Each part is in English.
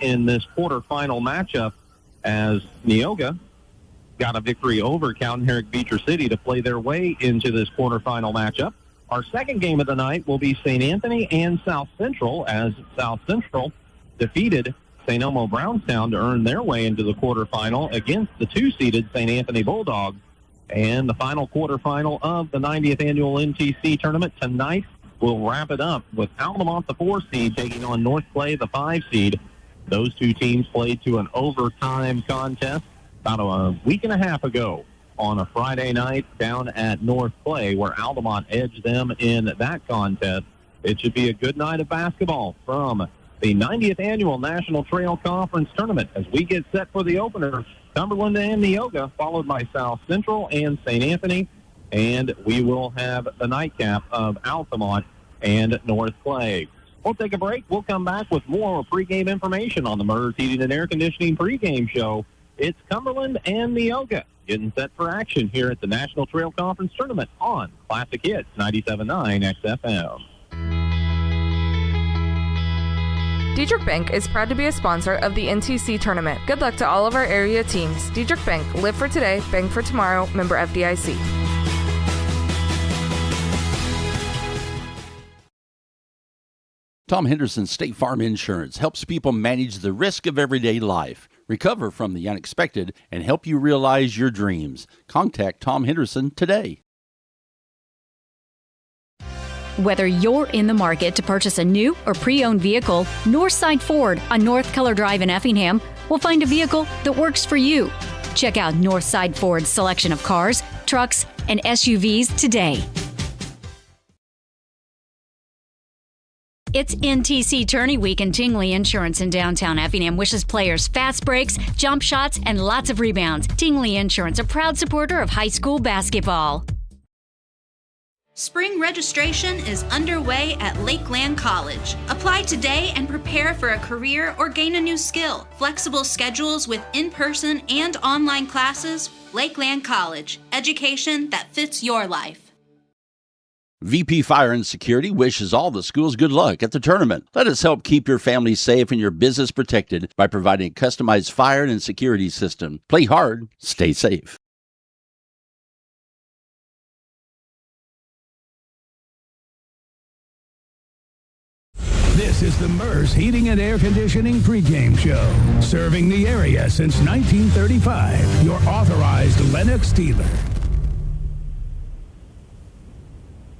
in this quarterfinal matchup as Neoga got a victory over Cowden-Herrick Beecher City to play their way into this quarterfinal matchup. Our second game of the night will be St. Anthony and South Central, as South Central defeated St. Elmo Brownstown to earn their way into the quarterfinal against the 2-seeded St. Anthony Bulldogs. And the final quarterfinal of the 90th annual NTC tournament tonight will wrap it up with Altamont, the 4-seed, taking on North Clay, the 5-seed. Those two teams played to an overtime contest about a week and a half ago on a Friday night down at North Clay, where Altamont edged them in that contest. It should be a good night of basketball from the 90th annual National Trail Conference tournament as we get set for the opener. Cumberland and Neoga, followed by South Central and St. Anthony. And we will have the nightcap of Altamont and North Clay. We'll take a break. We'll come back with more pregame information on the MERS Heating and Air Conditioning pregame show. It's Cumberland and Neoga getting set for action here at the National Trail Conference Tournament on Classic Hits 97.9 XFM. Diedrich Bank is proud to be a sponsor of the NTC tournament. Good luck to all of our area teams. Diedrich Bank, live for today, bank for tomorrow, member FDIC. Tom Henderson State Farm Insurance helps people manage the risk of everyday life, recover from the unexpected, and help you realize your dreams. Contact Tom Henderson today. Whether you're in the market to purchase a new or pre-owned vehicle, Northside Ford on North Keller Drive in Effingham will find a vehicle that works for you. Check out Northside Ford's selection of cars, trucks, and SUVs today. It's NTC Tourney Week, and Tingley Insurance in downtown Effingham wishes players fast breaks, jump shots, and lots of rebounds. Tingley Insurance, a proud supporter of high school basketball. Spring registration is underway at Lakeland College. Apply today and prepare for a career or gain a new skill. Flexible schedules with in-person and online classes. Lakeland College. Education that fits your life. VP Fire and Security wishes all the schools good luck at the tournament. Let us help keep your family safe and your business protected by providing a customized fire and security system. Play hard, stay safe. This is the MERS Heating and Air Conditioning pregame show. Serving the area since 1935. Your authorized Lennox dealer.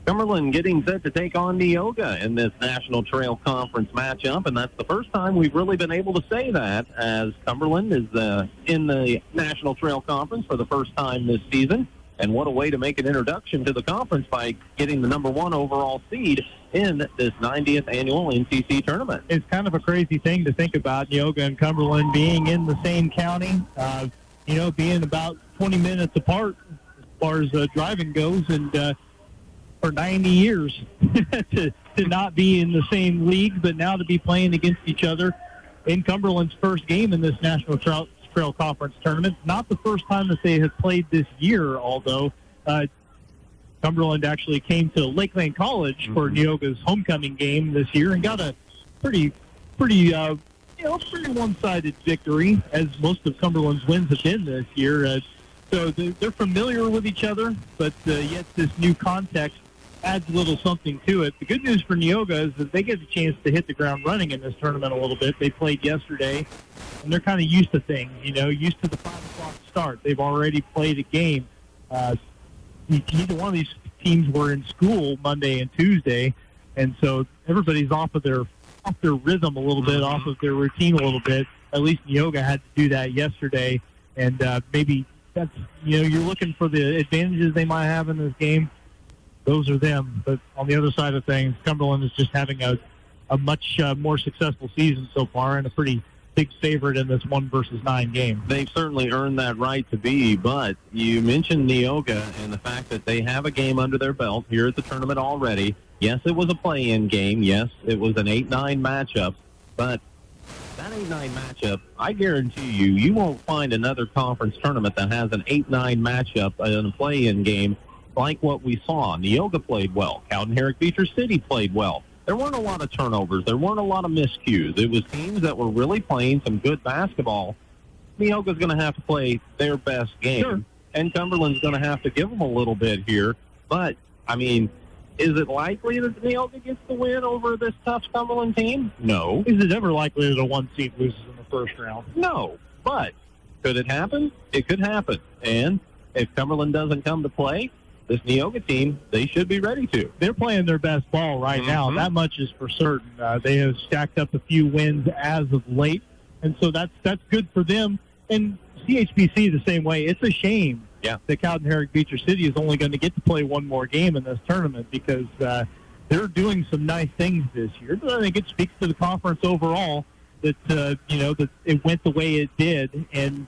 Cumberland getting set to take on Neoga in this National Trail Conference matchup, and that's the first time we've really been able to say that, as Cumberland is in the National Trail Conference for the first time this season. And what a way to make an introduction to the conference by getting the number 1 overall seed in this 90th annual NTC tournament. It's kind of a crazy thing to think about, Neoga and Cumberland being in the same county, being about 20 minutes apart as far as driving goes, and for 90 years to not be in the same league, but now to be playing against each other in Cumberland's first game in this National Trail Conference tournament. Not the first time that they have played this year, although Cumberland actually came to Lakeland College for Neoga's homecoming game this year and got a pretty one-sided victory, as most of Cumberland's wins have been this year. So they're familiar with each other, but yet this new context adds a little something to it. The good news for Neoga is that they get a chance to hit the ground running in this tournament a little bit. They played yesterday, and they're kind of used to things, used to the 5 o'clock start. They've already played a game. Neither one of these teams were in school Monday and Tuesday, and so everybody's off their rhythm a little bit, off of their routine a little bit. At least Neoga had to do that yesterday, and maybe that's, you're looking for the advantages they might have in this game. Those are them. But on the other side of things, Cumberland is just having a much more successful season so far, and a pretty big favorite in this 1-9 game. They've certainly earned that right to be, but you mentioned Neoga and the fact that they have a game under their belt here at the tournament already. Yes, it was a play-in game. Yes, it was an 8-9 matchup, but that 8-9 matchup, I guarantee you won't find another conference tournament that has an 8-9 matchup in a play-in game like what we saw. Neoga played well. Cowden-Herrick Beecher City played well. there weren't a lot of turnovers. There weren't a lot of miscues. It was teams that were really playing some good basketball. Neoga's going to have to play their best game, Sure. and Cumberland's going to have to give them a little bit here. But, I mean, is it likely that Neoga gets the win over this tough Cumberland team? No. Is it ever likely that a one seed loses in the first round? No. But could it happen? It could happen. And if Cumberland doesn't come to play, this Neoga team, they should be ready to. They're playing their best ball right now. That much is for certain. They have stacked up a few wins as of late, and so that's good for them. And CHBC the same way. It's a shame that Cowden-Herrick-Beecher City is only going to get to play one more game in this tournament because they're doing some nice things this year. But I think it speaks to the conference overall that that it went the way it did, and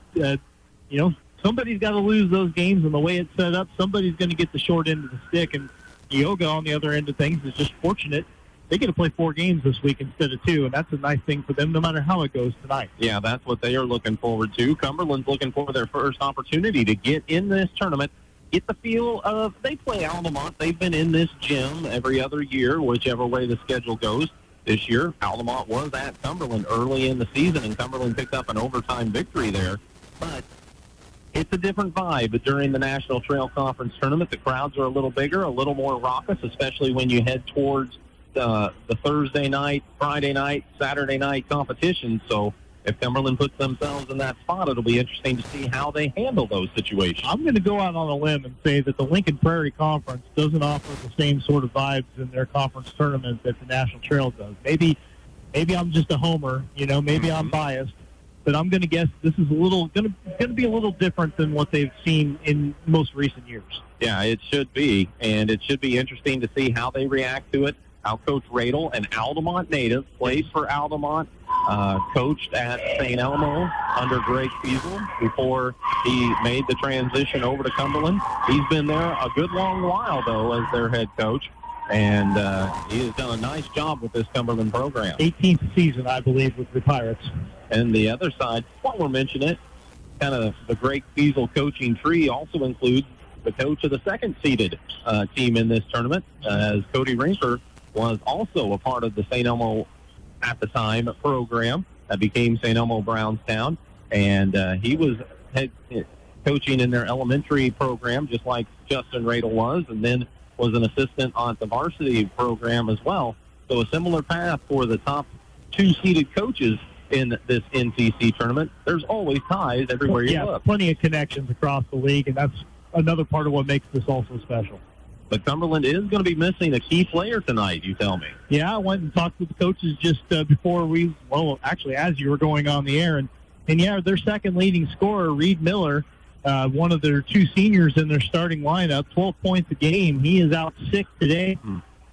somebody's got to lose those games, and the way it's set up, somebody's going to get the short end of the stick. And Neoga, on the other end of things, is just fortunate. They get to play 4 games this week instead of 2, and that's a nice thing for them no matter how it goes tonight. Yeah, that's what they are looking forward to. Cumberland's looking for their first opportunity to get in this tournament, get the feel of, they play Altamont. They've been in this gym every other year, whichever way the schedule goes. This year, Altamont was at Cumberland early in the season, and Cumberland picked up an overtime victory there. But it's a different vibe during the National Trail Conference tournament. The crowds are a little bigger, a little more raucous, especially when you head towards the Thursday night, Friday night, Saturday night competition. So if Cumberland puts themselves in that spot, it'll be interesting to see how they handle those situations. I'm going to go out on a limb and say that the Lincoln Prairie Conference doesn't offer the same sort of vibes in their conference tournament that the National Trail does. Maybe I'm just a homer, maybe I'm biased, but I'm going to guess this is going to be a little different than what they've seen in most recent years. Yeah, it should be, and it should be interesting to see how they react to it. How Coach Radel, an Altamont native, plays for Altamont, coached at St. Elmo under Greg Fiesel before he made the transition over to Cumberland. He's been there a good long while, though, as their head coach, and he has done a nice job with this Cumberland program. 18th season, I believe, with the Pirates. And the other side, while we're mentioning it, kind of the Greg Fiesel coaching tree also includes the coach of the second-seeded team in this tournament, as Cody Rinker was also a part of the St. Elmo, at the time, program that became St. Elmo Brownstown. And he was head coaching in their elementary program, just like Justin Radel was, and then was an assistant on the varsity program as well. So a similar path for the top 2-seeded coaches in this NTC tournament. There's always ties everywhere you look. Plenty of connections across the league, and that's another part of what makes this also special. But Cumberland is going to be missing a key player tonight, you tell me. Yeah, I went and talked with the coaches just before as you were going on the air. And their second leading scorer, Reed Miller, one of their 2 seniors in their starting lineup, 12 points a game. He is out sick today.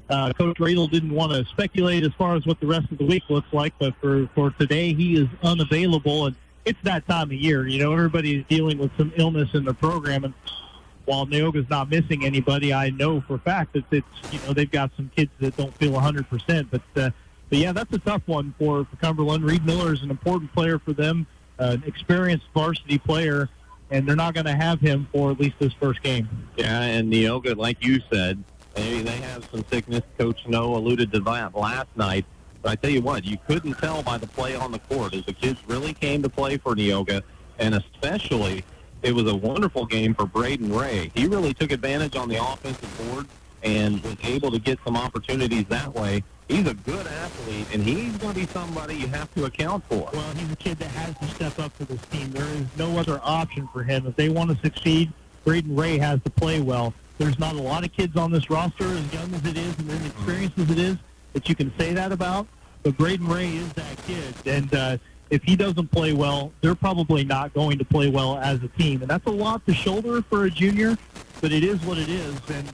Coach Radel didn't want to speculate as far as what the rest of the week looks like, but for today, he is unavailable. And it's that time of year. Everybody is dealing with some illness in the program. And while Neoga's not missing anybody, I know for a fact that they've got some kids that don't feel 100%. But yeah, that's a tough one for Cumberland. Reed Miller is an important player for them, an experienced varsity player, and they're not going to have him for at least this first game. Yeah, and Neoga, like you said, they have some sickness. Coach Snow alluded to that last night. But I tell you what, you couldn't tell by the play on the court as the kids really came to play for Neoga, and especially it was a wonderful game for Braden Ray. He really took advantage on the offensive board and was able to get some opportunities that way. He's a good athlete, and he's going to be somebody you have to account for. Well, he's a kid that has to step up for this team. There is no other option for him. If they want to succeed, Braden Ray has to play well. There's not a lot of kids on this roster, as young as it is and as experienced as it is, that you can say that about. But Braden Ray is that kid, and if he doesn't play well, they're probably not going to play well as a team. And that's a lot to shoulder for a junior, but it is what it is. And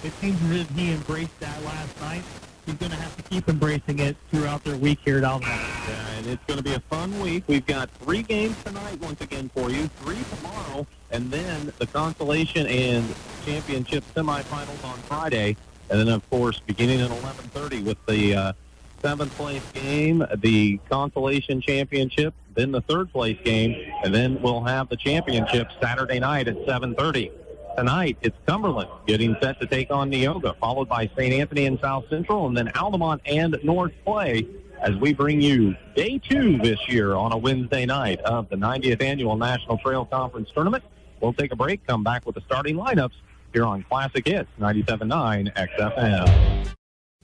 it seems as if he embraced that last night. He's going to have to keep embracing it throughout their week here at Altamont. Yeah, and it's going to be a fun week. We've got 3 games tonight once again for you, 3 tomorrow, and then the consolation and championship semifinals on Friday. And then, of course, beginning at 11:30 with the 7th place game, the consolation championship, then the 3rd place game, and then we'll have the championship Saturday night at 7:30. Tonight, it's Cumberland getting set to take on Neoga, followed by St. Anthony and South Central, and then Altamont and North Clay as we bring you day 2 this year on a Wednesday night of the 90th Annual National Trail Conference Tournament. We'll take a break, come back with the starting lineups here on Classic Hits 97.9 XFM.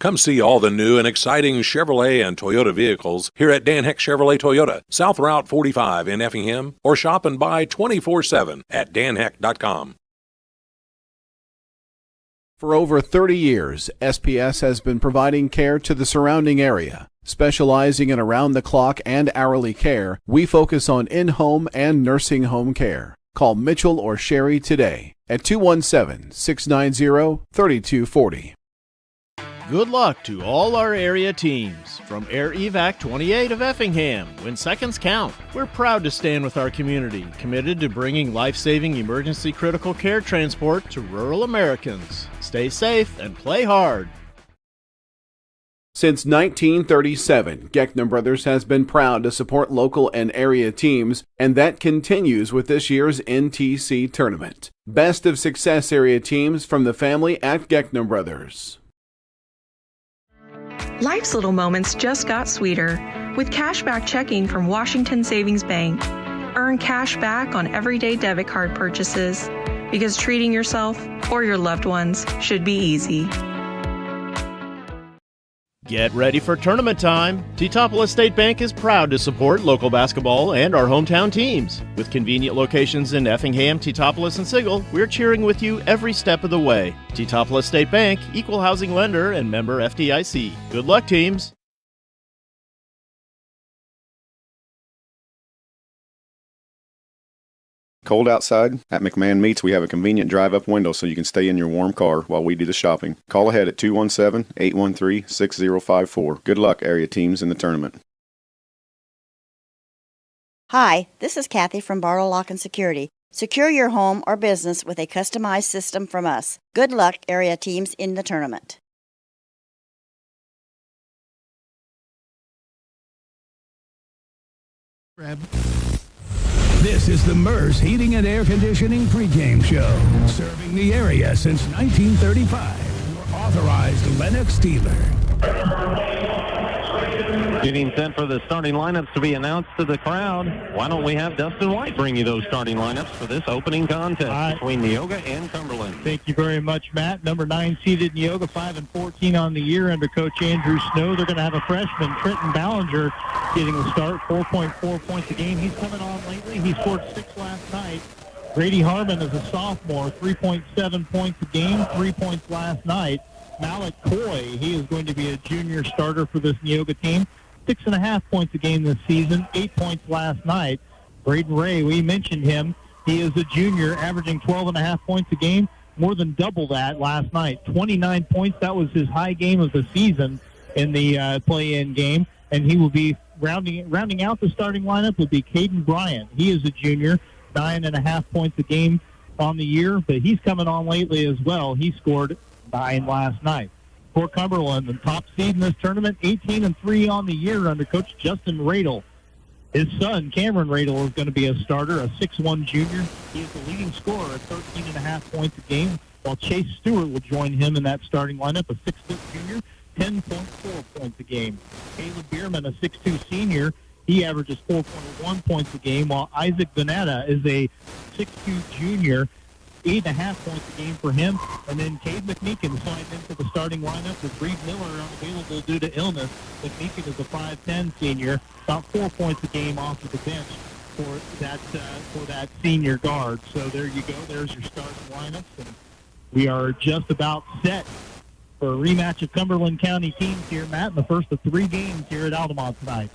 Come see all the new and exciting Chevrolet and Toyota vehicles here at Dan Heck Chevrolet Toyota, South Route 45 in Effingham, or shop and buy 24/7 at danheck.com. For over 30 years, SPS has been providing care to the surrounding area. Specializing in around-the-clock and hourly care, we focus on in-home and nursing home care. Call Mitchell or Sherry today at 217-690-3240. Good luck to all our area teams. From Air Evac 28 of Effingham, when seconds count, we're proud to stand with our community, committed to bringing life-saving emergency critical care transport to rural Americans. Stay safe and play hard. Since 1937, Geckner Brothers has been proud to support local and area teams, and that continues with this year's NTC tournament. Best of Success area teams from the family at Geckner Brothers. Life's little moments just got sweeter with cashback checking from Washington Savings Bank. Earn cash back on everyday debit card purchases because treating yourself or your loved ones should be easy. Get ready for tournament time. T-Topolis State Bank is proud to support local basketball and our hometown teams. With convenient locations in Effingham, T-Topolis, and Sigel, we're cheering with you every step of the way. T-Topolis State Bank, equal housing lender and member FDIC. Good luck, teams. Cold outside? At McMahon Meats, we have a convenient drive-up window so you can stay in your warm car while we do the shopping. Call ahead at 217-813-6054. Good luck, area teams, in the tournament. Hi, this is Kathy from Bartle Lock and Security. Secure your home or business with a customized system from us. Good luck, area teams, in the tournament. This is the MERS Heating and Air Conditioning pregame show. Serving the area since 1935. Your authorized Lennox dealer. Getting set for the starting lineups to be announced to the crowd. Why don't we have Dustin White bring you those starting lineups for this opening contest between Neoga and Cumberland. Thank you very much, Matt. Number 9 seeded Neoga, 5-14 on the year under Coach Andrew Snow. They're going to have a freshman, Trenton Ballinger, getting the start, 4.4 points a game. He's coming on lately. He scored 6 last night. Grady Harmon is a sophomore, 3.7 points a game, 3 points last night. Malik Coy, he is going to be a junior starter for this Neoga team. 6.5 points a game this season, 8 points last night. Braden Ray, we mentioned him. He is a junior, averaging 12.5 points a game, more than double that last night. 29 points, that was his high game of the season in the play-in game. And he will be rounding out the starting lineup would be Caden Bryant. He is a junior, 9.5 points a game on the year, but he's coming on lately as well. He scored 9 last night. For Cumberland, the top seed in this tournament, 18-3 on the year under Coach Justin Radel. His son, Cameron Radel, is going to be a starter, a 6'1 junior. He is the leading scorer at 13.5 points a game, while Chase Stewart will join him in that starting lineup, a 6' junior, 10.4 points a game. Caleb Bierman, a 6'2 senior, he averages 4.1 points a game, while Isaac Venata is a 6'2 junior, 8.5 points a game for him. And then Cade McMeekin signed into the starting lineup with Reed Miller unavailable due to illness. McMeekin is a 5'10 senior, about 4 points a game off of the bench for that senior guard. So there you go. There's your starting lineups. And we are just about set for a rematch of Cumberland County teams here, Matt, in the first of 3 games here at Altamont tonight.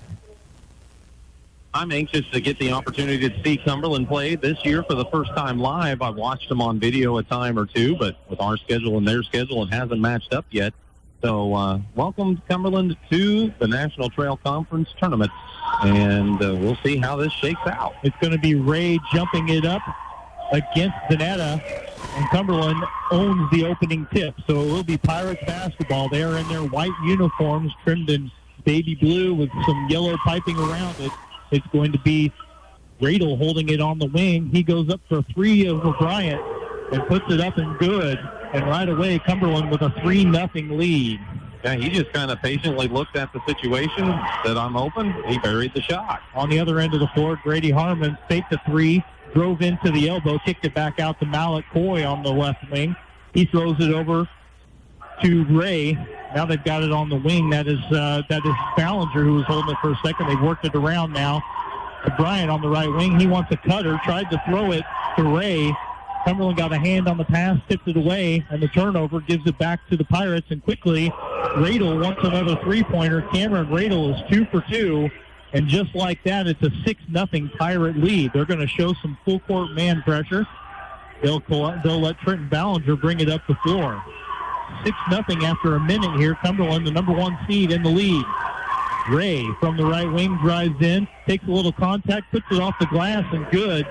I'm anxious to get the opportunity to see Cumberland play this year for the first time live. I've watched them on video a time or two, but with our schedule and their schedule, it hasn't matched up yet. So welcome, Cumberland, to the National Trail Conference Tournament, and we'll see how this shakes out. It's going to be Ray jumping it up against Veneta, and Cumberland owns the opening tip. So it will be Pirates basketball. They are in their white uniforms, trimmed in baby blue with some yellow piping around it. It's going to be Radel holding it on the wing. He goes up for 3 over Bryant. and puts it up and good. And right away, Cumberland with a 3-0 lead. Yeah, he just kind of patiently looked at the situation, said, I'm open. He buried the shot. On the other end of the floor, Grady Harmon faked a three, drove into the elbow, kicked it back out to Malik Coy on the left wing. He throws it over to Ray. Now they've got it on the wing. That is Ballinger, who was holding it for a second. They've worked it around now to Bryant on the right wing. He wants a cutter, tried to throw it to Ray. Cumberland got a hand on the pass, tipped it away, and the turnover gives it back to the Pirates. And quickly, Radel wants another three-pointer. Cameron Radel is 2 for 2. And just like that, it's a 6-0 Pirate lead. They're going to show some full-court man pressure. They'll let Trenton Ballinger bring it up the floor. 6-0 after a minute here. Cumberland, the number 1 seed, in the lead. Ray from the right wing drives in, takes a little contact, puts it off the glass, and good.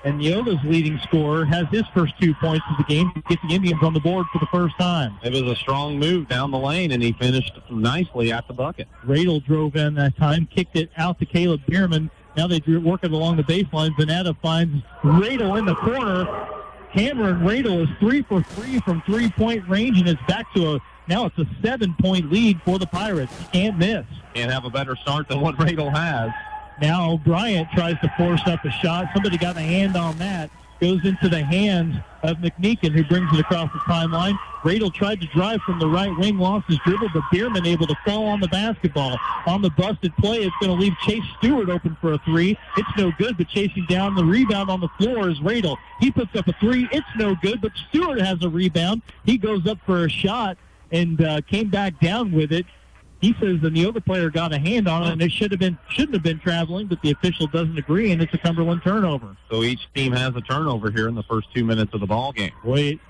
And Neoga's leading scorer has his first 2 points of the game to get the Indians on the board for the first time. It was a strong move down the lane, and he finished nicely at the bucket. Radel drove in that time, kicked it out to Caleb Bierman. Now they work it along the baseline. Vanetta finds Radel in the corner. Cameron Radel is 3 for 3 from three-point range, and it's back to now it's a 7-point lead for the Pirates. You can't miss. Can't have a better start than what Radel has. Now Bryant tries to force up a shot. Somebody got a hand on that. Goes into the hands of McNeekin, who brings it across the timeline. Radel tried to drive from the right wing, lost his dribble, but Bierman able to fall on the basketball. On the busted play, it's going to leave Chase Stewart open for a three. It's no good, but chasing down the rebound on the floor is Radel. He puts up a three. It's no good, but Stewart has a rebound. He goes up for a shot and came back down with it. He says the Neoga player got a hand on it, and it shouldn't have been traveling, but the official doesn't agree, and it's a Cumberland turnover. So each team has a turnover here in the first 2 minutes of the ball game. Wait,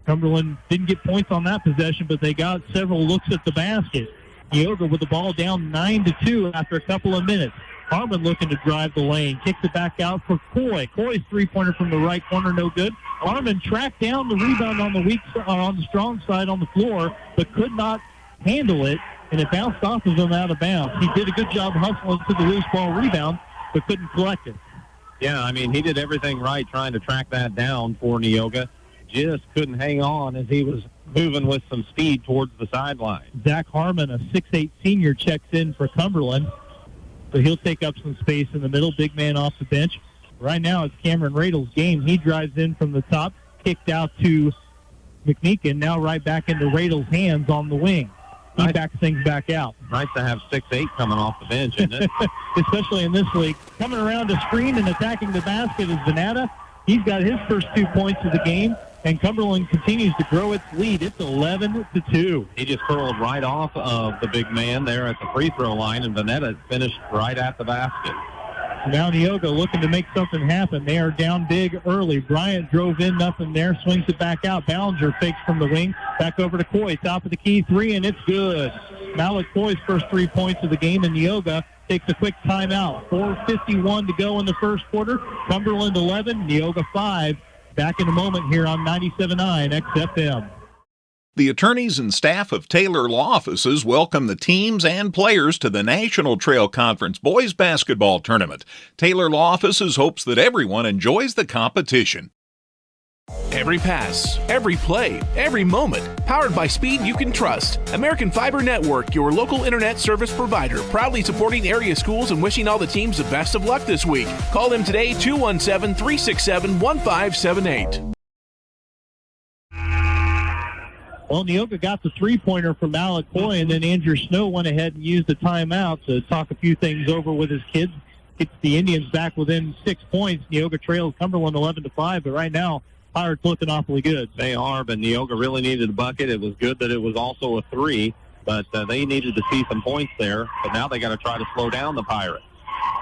Cumberland didn't get points on that possession, but they got several looks at the basket. Neoga with the ball down 9-2 after a couple of minutes. Harmon looking to drive the lane, kicks it back out for Coy. Coy's three-pointer from the right corner, no good. Harmon tracked down the rebound on the strong side on the floor, but could not handle it. And it bounced off of him out of bounds. He did a good job hustling to the loose ball rebound, but couldn't collect it. Yeah, I mean, he did everything right trying to track that down for Neoga. Just couldn't hang on as he was moving with some speed towards the sideline. Zach Harmon, a 6'8 senior, checks in for Cumberland. So he'll take up some space in the middle, big man off the bench. Right now it's Cameron Radel's game. He drives in from the top, kicked out to McNeekin, now right back into Radel's hands on the wing. He backs things back out. Nice to have 6'8 coming off the bench, isn't it? Especially in this league. Coming around the screen and attacking the basket is Vanetta. He's got his first 2 points of the game, and Cumberland continues to grow its lead. It's 11-2. He just curled right off of the big man there at the free throw line, and Vanetta finished right at the basket. Now Neoga looking to make something happen. They are down big early. Bryant drove in, nothing there, swings it back out. Ballinger fakes from the wing, back over to Coy. Top of the key, three, and it's good. Malik Coy's first 3 points of the game, and Neoga takes a quick timeout. 4:51 to go in the first quarter. Cumberland 11, Neoga 5. Back in a moment here on 97.9 XFM. The attorneys and staff of Taylor Law Offices welcome the teams and players to the National Trail Conference Boys Basketball Tournament. Taylor Law Offices hopes that everyone enjoys the competition. Every pass, every play, every moment. Powered by speed you can trust. American Fiber Network, your local internet service provider, proudly supporting area schools and wishing all the teams the best of luck this week. Call them today, 217-367-1578. Well, Neoga got the three-pointer from Malik Coy, and then Andrew Snow went ahead and used the timeout to talk a few things over with his kids. Gets the Indians back within 6 points. Neoga trails Cumberland 11-5, but right now, Pirates looking awfully good. They are, but Neoga really needed a bucket. It was good that it was also a three, but they needed to see some points there. But now they got to try to slow down the Pirates.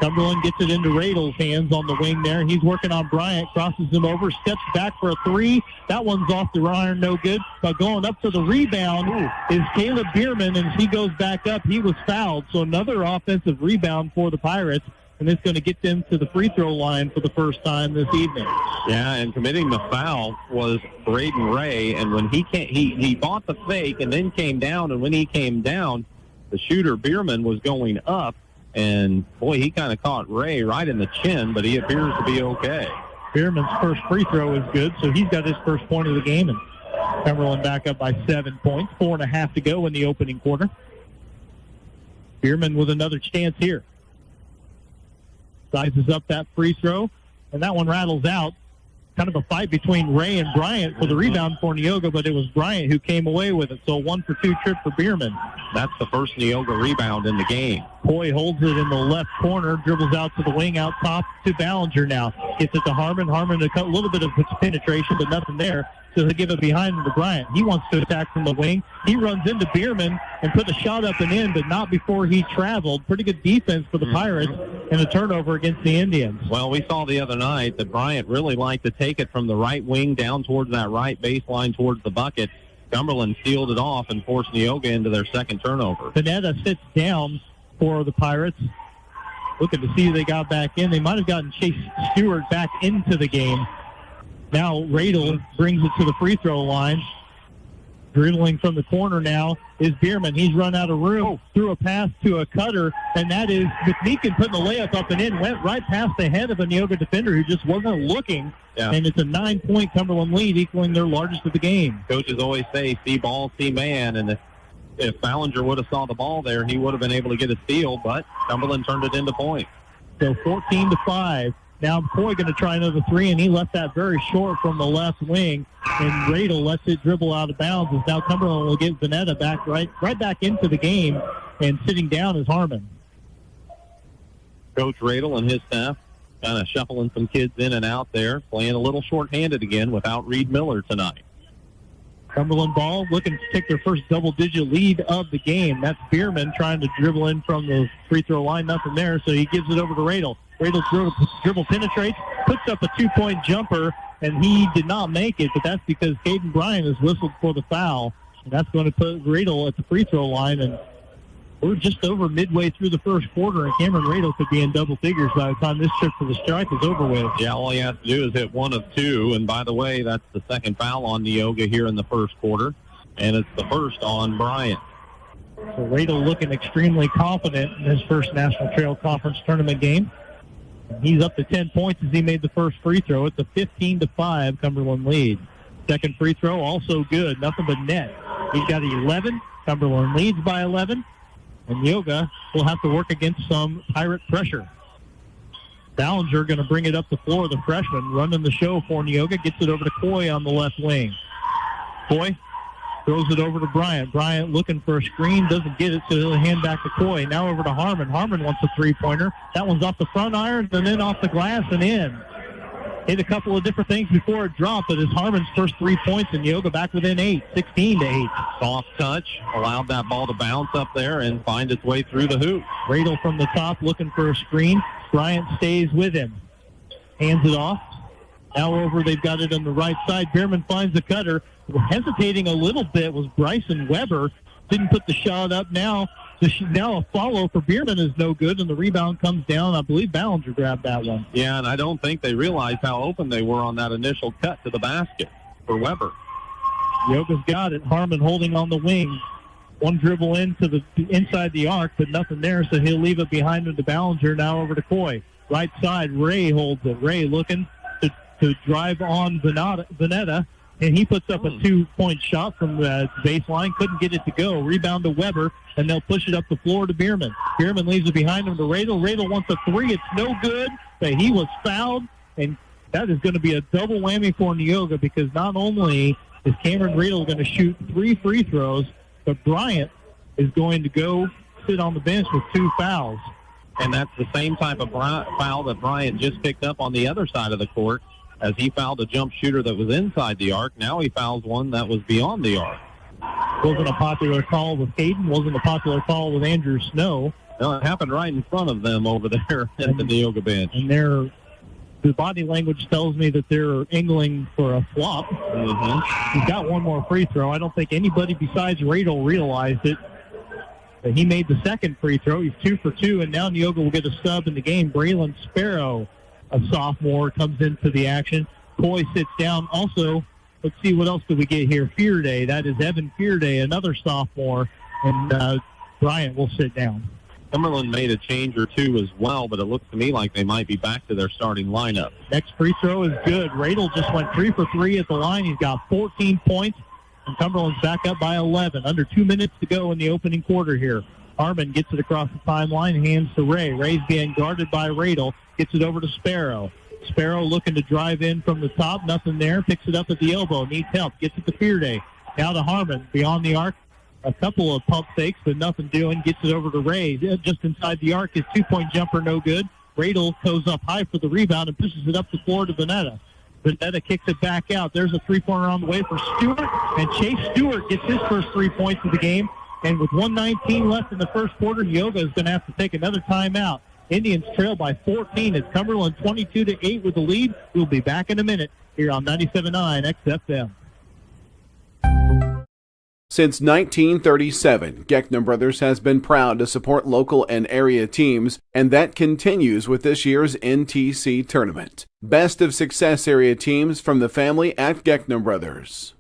Cumberland gets it into Radel's hands on the wing there. He's working on Bryant, crosses him over, steps back for a three. That one's off the iron, no good. But going up to the rebound is Caleb Bierman, and as he goes back up, he was fouled. So another offensive rebound for the Pirates, and it's going to get them to the free throw line for the first time this evening. Yeah, and committing the foul was Braden Ray, and when he bought the fake and then came down, and when he came down, the shooter Bierman was going up. And, boy, he kind of caught Ray right in the chin, but he appears to be okay. Bierman's first free throw is good, so he's got his first point of the game, and Cumberland back up by 7 points. 4.5 to go in the opening quarter. Bierman with another chance here. Sizes up that free throw, and that one rattles out. Kind of a fight between Ray and Bryant for the rebound for Neoga, but it was Bryant who came away with it. So 1 for 2 trip for Bierman. That's the first Neoga rebound in the game. Coy holds it in the left corner, dribbles out to the wing, out top to Ballinger now. Gets it to Harmon. Harmon a little bit of penetration, but nothing there. So he'll give it behind him to Bryant. He wants to attack from the wing. He runs into Bierman and put a shot up and in, but not before he traveled. Pretty good defense for the Pirates and a turnover against the Indians. Well, we saw the other night that Bryant really liked to take it from the right wing down towards that right baseline towards the bucket. Cumberland sealed it off and forced Neoga into their second turnover. Panetta sits down for the Pirates. Looking to see who they got back in. They might have gotten Chase Stewart back into the game. Now Radel brings it to the free throw line. Dribbling from the corner now is Bierman. He's run out of room, threw a pass to a cutter, and that is McMeekin putting the layup up and in. Went right past the head of a Neoga defender who just wasn't looking. Yeah. And it's a 9-point Cumberland lead, equaling their largest of the game. Coaches always say, see ball, see man, and if Ballinger would have saw the ball there, he would have been able to get a steal, but Cumberland turned it into points. So 14-5. Now Coy going to try another three, and he left that very short from the left wing. And Radel lets it dribble out of bounds. As now Cumberland will get Vanetta back right back into the game, and sitting down is Harmon. Coach Radel and his staff kind of shuffling some kids in and out there, playing a little shorthanded again without Reed Miller tonight. Cumberland ball looking to take their first double-digit lead of the game. That's Bierman trying to dribble in from the free throw line. Nothing there, so he gives it over to Radel. Radel dribble penetrates, puts up a 2-point jumper, and he did not make it, but that's because Caden Bryan has whistled for the foul. And that's going to put Radel at the free throw line, and we're just over midway through the first quarter, and Cameron Radel could be in double figures by the time this trip to the strike is over with. Yeah, all he has to do is hit 1 of 2, and by the way, that's the second foul on Neoga here in the first quarter, and it's the first on Bryant. So Radel looking extremely confident in his first National Trail Conference tournament game. He's up to 10 points as he made the first free throw. It's a 15-5 Cumberland lead. Second free throw, also good. Nothing but net. He's got 11. Cumberland leads by 11. And Neoga will have to work against some Pirate pressure. Ballinger going to bring it up the floor. The freshman running the show for Neoga. Gets it over to Coy on the left wing. Coy throws it over to Bryant. Bryant looking for a screen. Doesn't get it, so he'll hand back to Coy. Now over to Harmon. Harmon wants a three-pointer. That one's off the front iron and then off the glass and in. Hit a couple of different things before it dropped, but it's Harmon's first 3 points, and Neoga back within 8, 16-8. Soft touch, allowed that ball to bounce up there and find its way through the hoop. Radel from the top looking for a screen. Bryant stays with him. Hands it off. Now over, they've got it on the right side. Bierman finds the cutter. Hesitating a little bit was Bryson Weber. Didn't put the shot up now. Now a follow for Bierman is no good, and the rebound comes down. I believe Ballinger grabbed that one. Yeah, and I don't think they realized how open they were on that initial cut to the basket for Weber. Neoga's got it. Harmon holding on the wing. One dribble into the inside the arc, but nothing there, so he'll leave it behind him to Ballinger. Now over to Coy. Right side, Ray holds it. Ray looking to drive on Vanetta, and he puts up a 2-point shot from the baseline. Couldn't get it to go. Rebound to Weber, and they'll push it up the floor to Bierman. Bierman leaves it behind him to Radel. Radel wants a three. It's no good, but he was fouled, and that is going to be a double whammy for Neoga, because not only is Cameron Radel going to shoot 3 free throws, but Bryant is going to go sit on the bench with 2 fouls. And that's the same type of foul that Bryant just picked up on the other side of the court, as he fouled a jump shooter that was inside the arc. Now he fouls one that was beyond the arc. Wasn't a popular call with Hayden. Wasn't a popular call with Andrew Snow. No, it happened right in front of them over there at the Neoga bench. And the body language tells me that they're angling for a flop. He's got one more free throw. I don't think anybody besides Radel realized it. But he made the second free throw. He's 2 for 2, and now Neoga will get a sub in the game. Braylon Sparrow, a sophomore, comes into the action. Coy sits down. Also, let's see what else do we get here. Fearday, that is Evan Fearday, another sophomore, and Bryant will sit down. Cumberland made a change or two as well, but it looks to me like they might be back to their starting lineup. Next free throw is good. Radel just went 3 for 3 at the line. He's got 14 points, and Cumberland's back up by 11. Under 2 minutes to go in the opening quarter here. Harmon gets it across the timeline, hands to Ray. Ray's being guarded by Radel, gets it over to Sparrow. Sparrow looking to drive in from the top, nothing there, picks it up at the elbow, needs help, gets it to Fearday. Now to Harmon, beyond the arc, a couple of pump fakes, but nothing doing, gets it over to Ray. Just inside the arc, his 2-point jumper no good. Radel goes up high for the rebound and pushes it up the floor to Vanetta. Vanetta kicks it back out. There's a three-pointer on the way for Stewart, and Chase Stewart gets his first 3 points of the game. And with 1:19 left in the first quarter, Neoga is going to have to take another timeout. Indians trail by 14 as Cumberland 22-8 with the lead. We'll be back in a minute here on 97.9 XFM. Since 1937, Geckner Brothers has been proud to support local and area teams, and that continues with this year's NTC tournament. Best of Success area teams from the family at Geckner Brothers.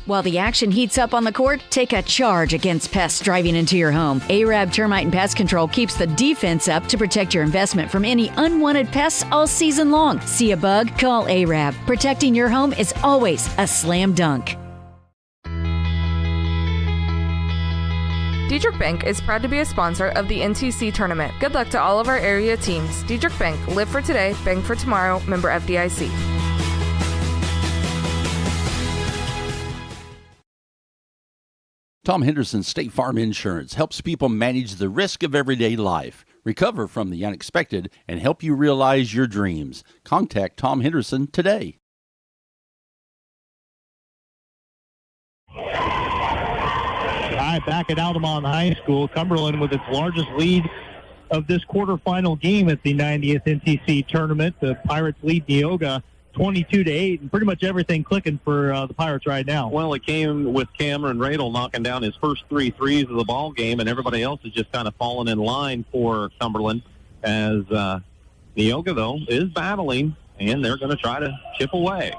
While the action heats up on the court, take a charge against pests driving into your home. Arab Termite and Pest Control keeps the defense up to protect your investment from any unwanted pests all season long. See a bug? Call Arab. Protecting your home is always a slam dunk. Diedrich Bank is proud to be a sponsor of the NTC tournament. Good luck to all of our area teams. Diedrich Bank, live for today, bank for tomorrow, member FDIC. Tom Henderson State Farm Insurance helps people manage the risk of everyday life, recover from the unexpected, and help you realize your dreams. Contact Tom Henderson today. All right, back at Altamont High School, Cumberland with its largest lead of this quarterfinal game at the 90th NTC tournament. The Pirates lead Neoga 22-8, and pretty much everything clicking for the Pirates right now. Well, it came with Cameron Radel knocking down his first 3 threes of the ball game, and everybody else has just kind of fallen in line for Cumberland as Neoga, though, is battling, and they're going to try to chip away.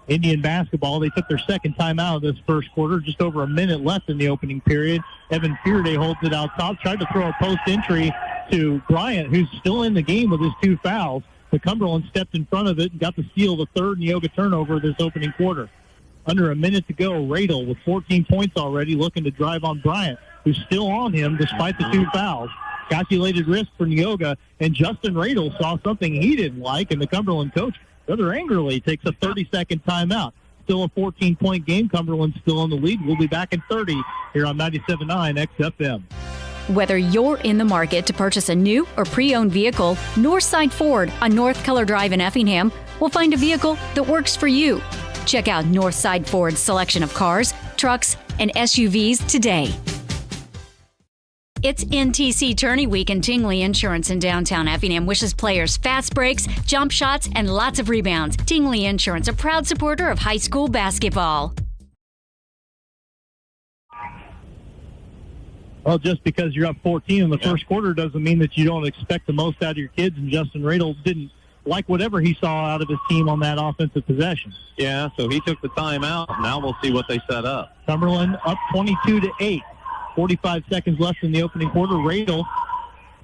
Indian basketball, they took their second time out of this first quarter, just over a minute left in the opening period. Evan Fearday holds it out top, tried to throw a post entry to Bryant, who's still in the game with his 2 fouls. But Cumberland stepped in front of it and got to steal the third Neoga turnover this opening quarter. Under a minute to go, Radel with 14 points already looking to drive on Bryant, who's still on him despite the 2 fouls. Calculated risk for Neoga, and Justin Radel saw something he didn't like, and the Cumberland coach rather angrily takes a 30-second timeout. Still a 14-point game. Cumberland's still in the lead. We'll be back in 30 here on 97.9 XFM. Whether you're in the market to purchase a new or pre-owned vehicle, Northside Ford on North Keller Drive in Effingham will find a vehicle that works for you. Check out Northside Ford's selection of cars, trucks, and SUVs today. It's NTC Tourney Week, and Tingley Insurance in downtown Effingham wishes players fast breaks, jump shots, and lots of rebounds. Tingley Insurance, a proud supporter of high school basketball. Well, just because you're up 14 in the first quarter doesn't mean that you don't expect the most out of your kids, and Justin Radel didn't like whatever he saw out of his team on that offensive possession. Yeah, so he took the timeout. Now we'll see what they set up. Cumberland up 22-8. 45 seconds left in the opening quarter. Radel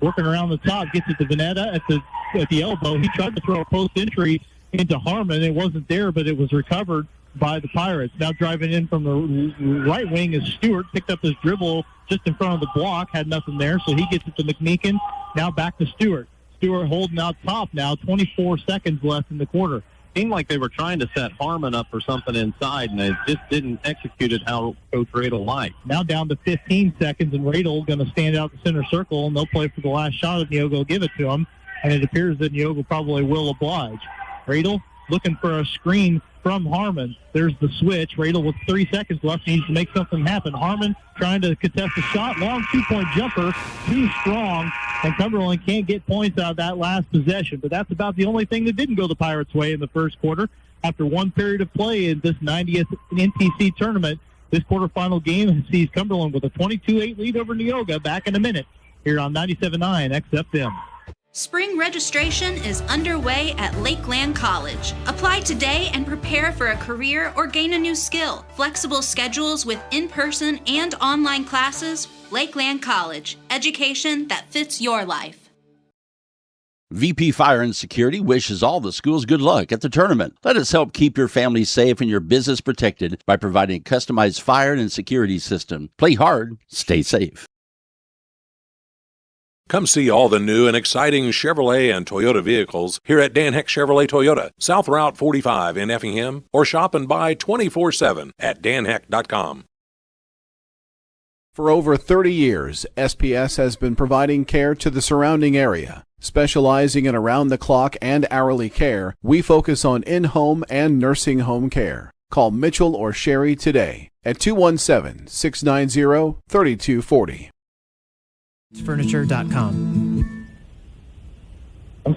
working around the top, gets it to Vanetta at the elbow. He tried to throw a post entry into Harmon. It wasn't there, but it was recovered by the Pirates. Now driving in from the right wing is Stewart. Picked up his dribble just in front of the block. Had nothing there, so he gets it to McMeekin. Now back to Stewart. Stewart holding out top now. 24 seconds left in the quarter. Seemed like they were trying to set Harmon up for something inside, and they just didn't execute it how Coach Radel liked. Now down to 15 seconds, and Radel going to stand out the center circle, and they'll play for the last shot if Neoga will give it to him. And it appears that Neoga probably will oblige. Radel looking for a screen from Harmon. There's the switch. Radel with 3 seconds left needs to make something happen. Harmon trying to contest a shot. Long 2-point jumper. Too strong. And Cumberland can't get points out of that last possession. But that's about the only thing that didn't go the Pirates' way in the first quarter. After one period of play in this 90th NTC tournament, this quarterfinal game sees Cumberland with a 22-8 lead over Neoga. Back in a minute here on 97.9 XFM. Spring registration is underway at Lakeland College. Apply today and prepare for a career or gain a new skill. Flexible schedules with in-person and online classes. Lakeland College. education that fits your life. VP Fire and Security wishes all the schools good luck at the tournament. Let us help keep your family safe and your business protected by providing a customized fire and security system. Play hard, stay safe. Come see all the new and exciting Chevrolet and Toyota vehicles here at Dan Heck Chevrolet Toyota, South Route 45 in Effingham, or shop and buy 24/7 at danheck.com. For over 30 years, SPS has been providing care to the surrounding area. Specializing in around-the-clock and hourly care, we focus on in-home and nursing home care. Call Mitchell or Sherry today at 217-690-3240. Furniture.com.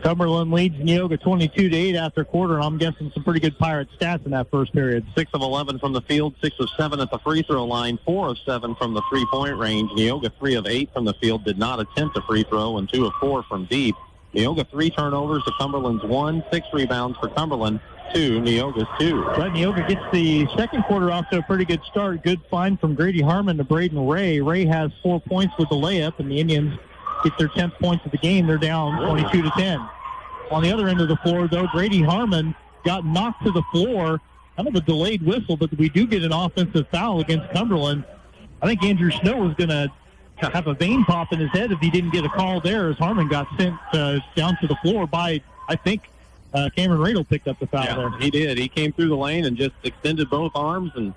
Cumberland leads Neoga 22-8 after quarter. I'm guessing some pretty good Pirate stats in that first period. 6 of 11 from the field, 6 of 7 at the free throw line, 4 of 7 from the three-point range. Neoga 3 of 8 from the field, did not attempt a free throw, and 2 of 4 from deep. Neoga 3 turnovers to Cumberland's 1, 6 rebounds for Cumberland, 2, Neoga's 2. But Neoga gets the second quarter off to a pretty good start. Good find from Grady Harmon to Braden Ray. Ray has 4 points with the layup, and the Indians get their 10th points of the game. They're down 22-10. On the other end of the floor, though, Grady Harmon got knocked to the floor. Kind of a delayed whistle, but we do get an offensive foul against Cumberland. I think Andrew Snow was going to have a vein pop in his head if he didn't get a call there, as Harmon got sent down to the floor by, I think, Cameron Radel picked up the foul there. He did. He came through the lane and just extended both arms, and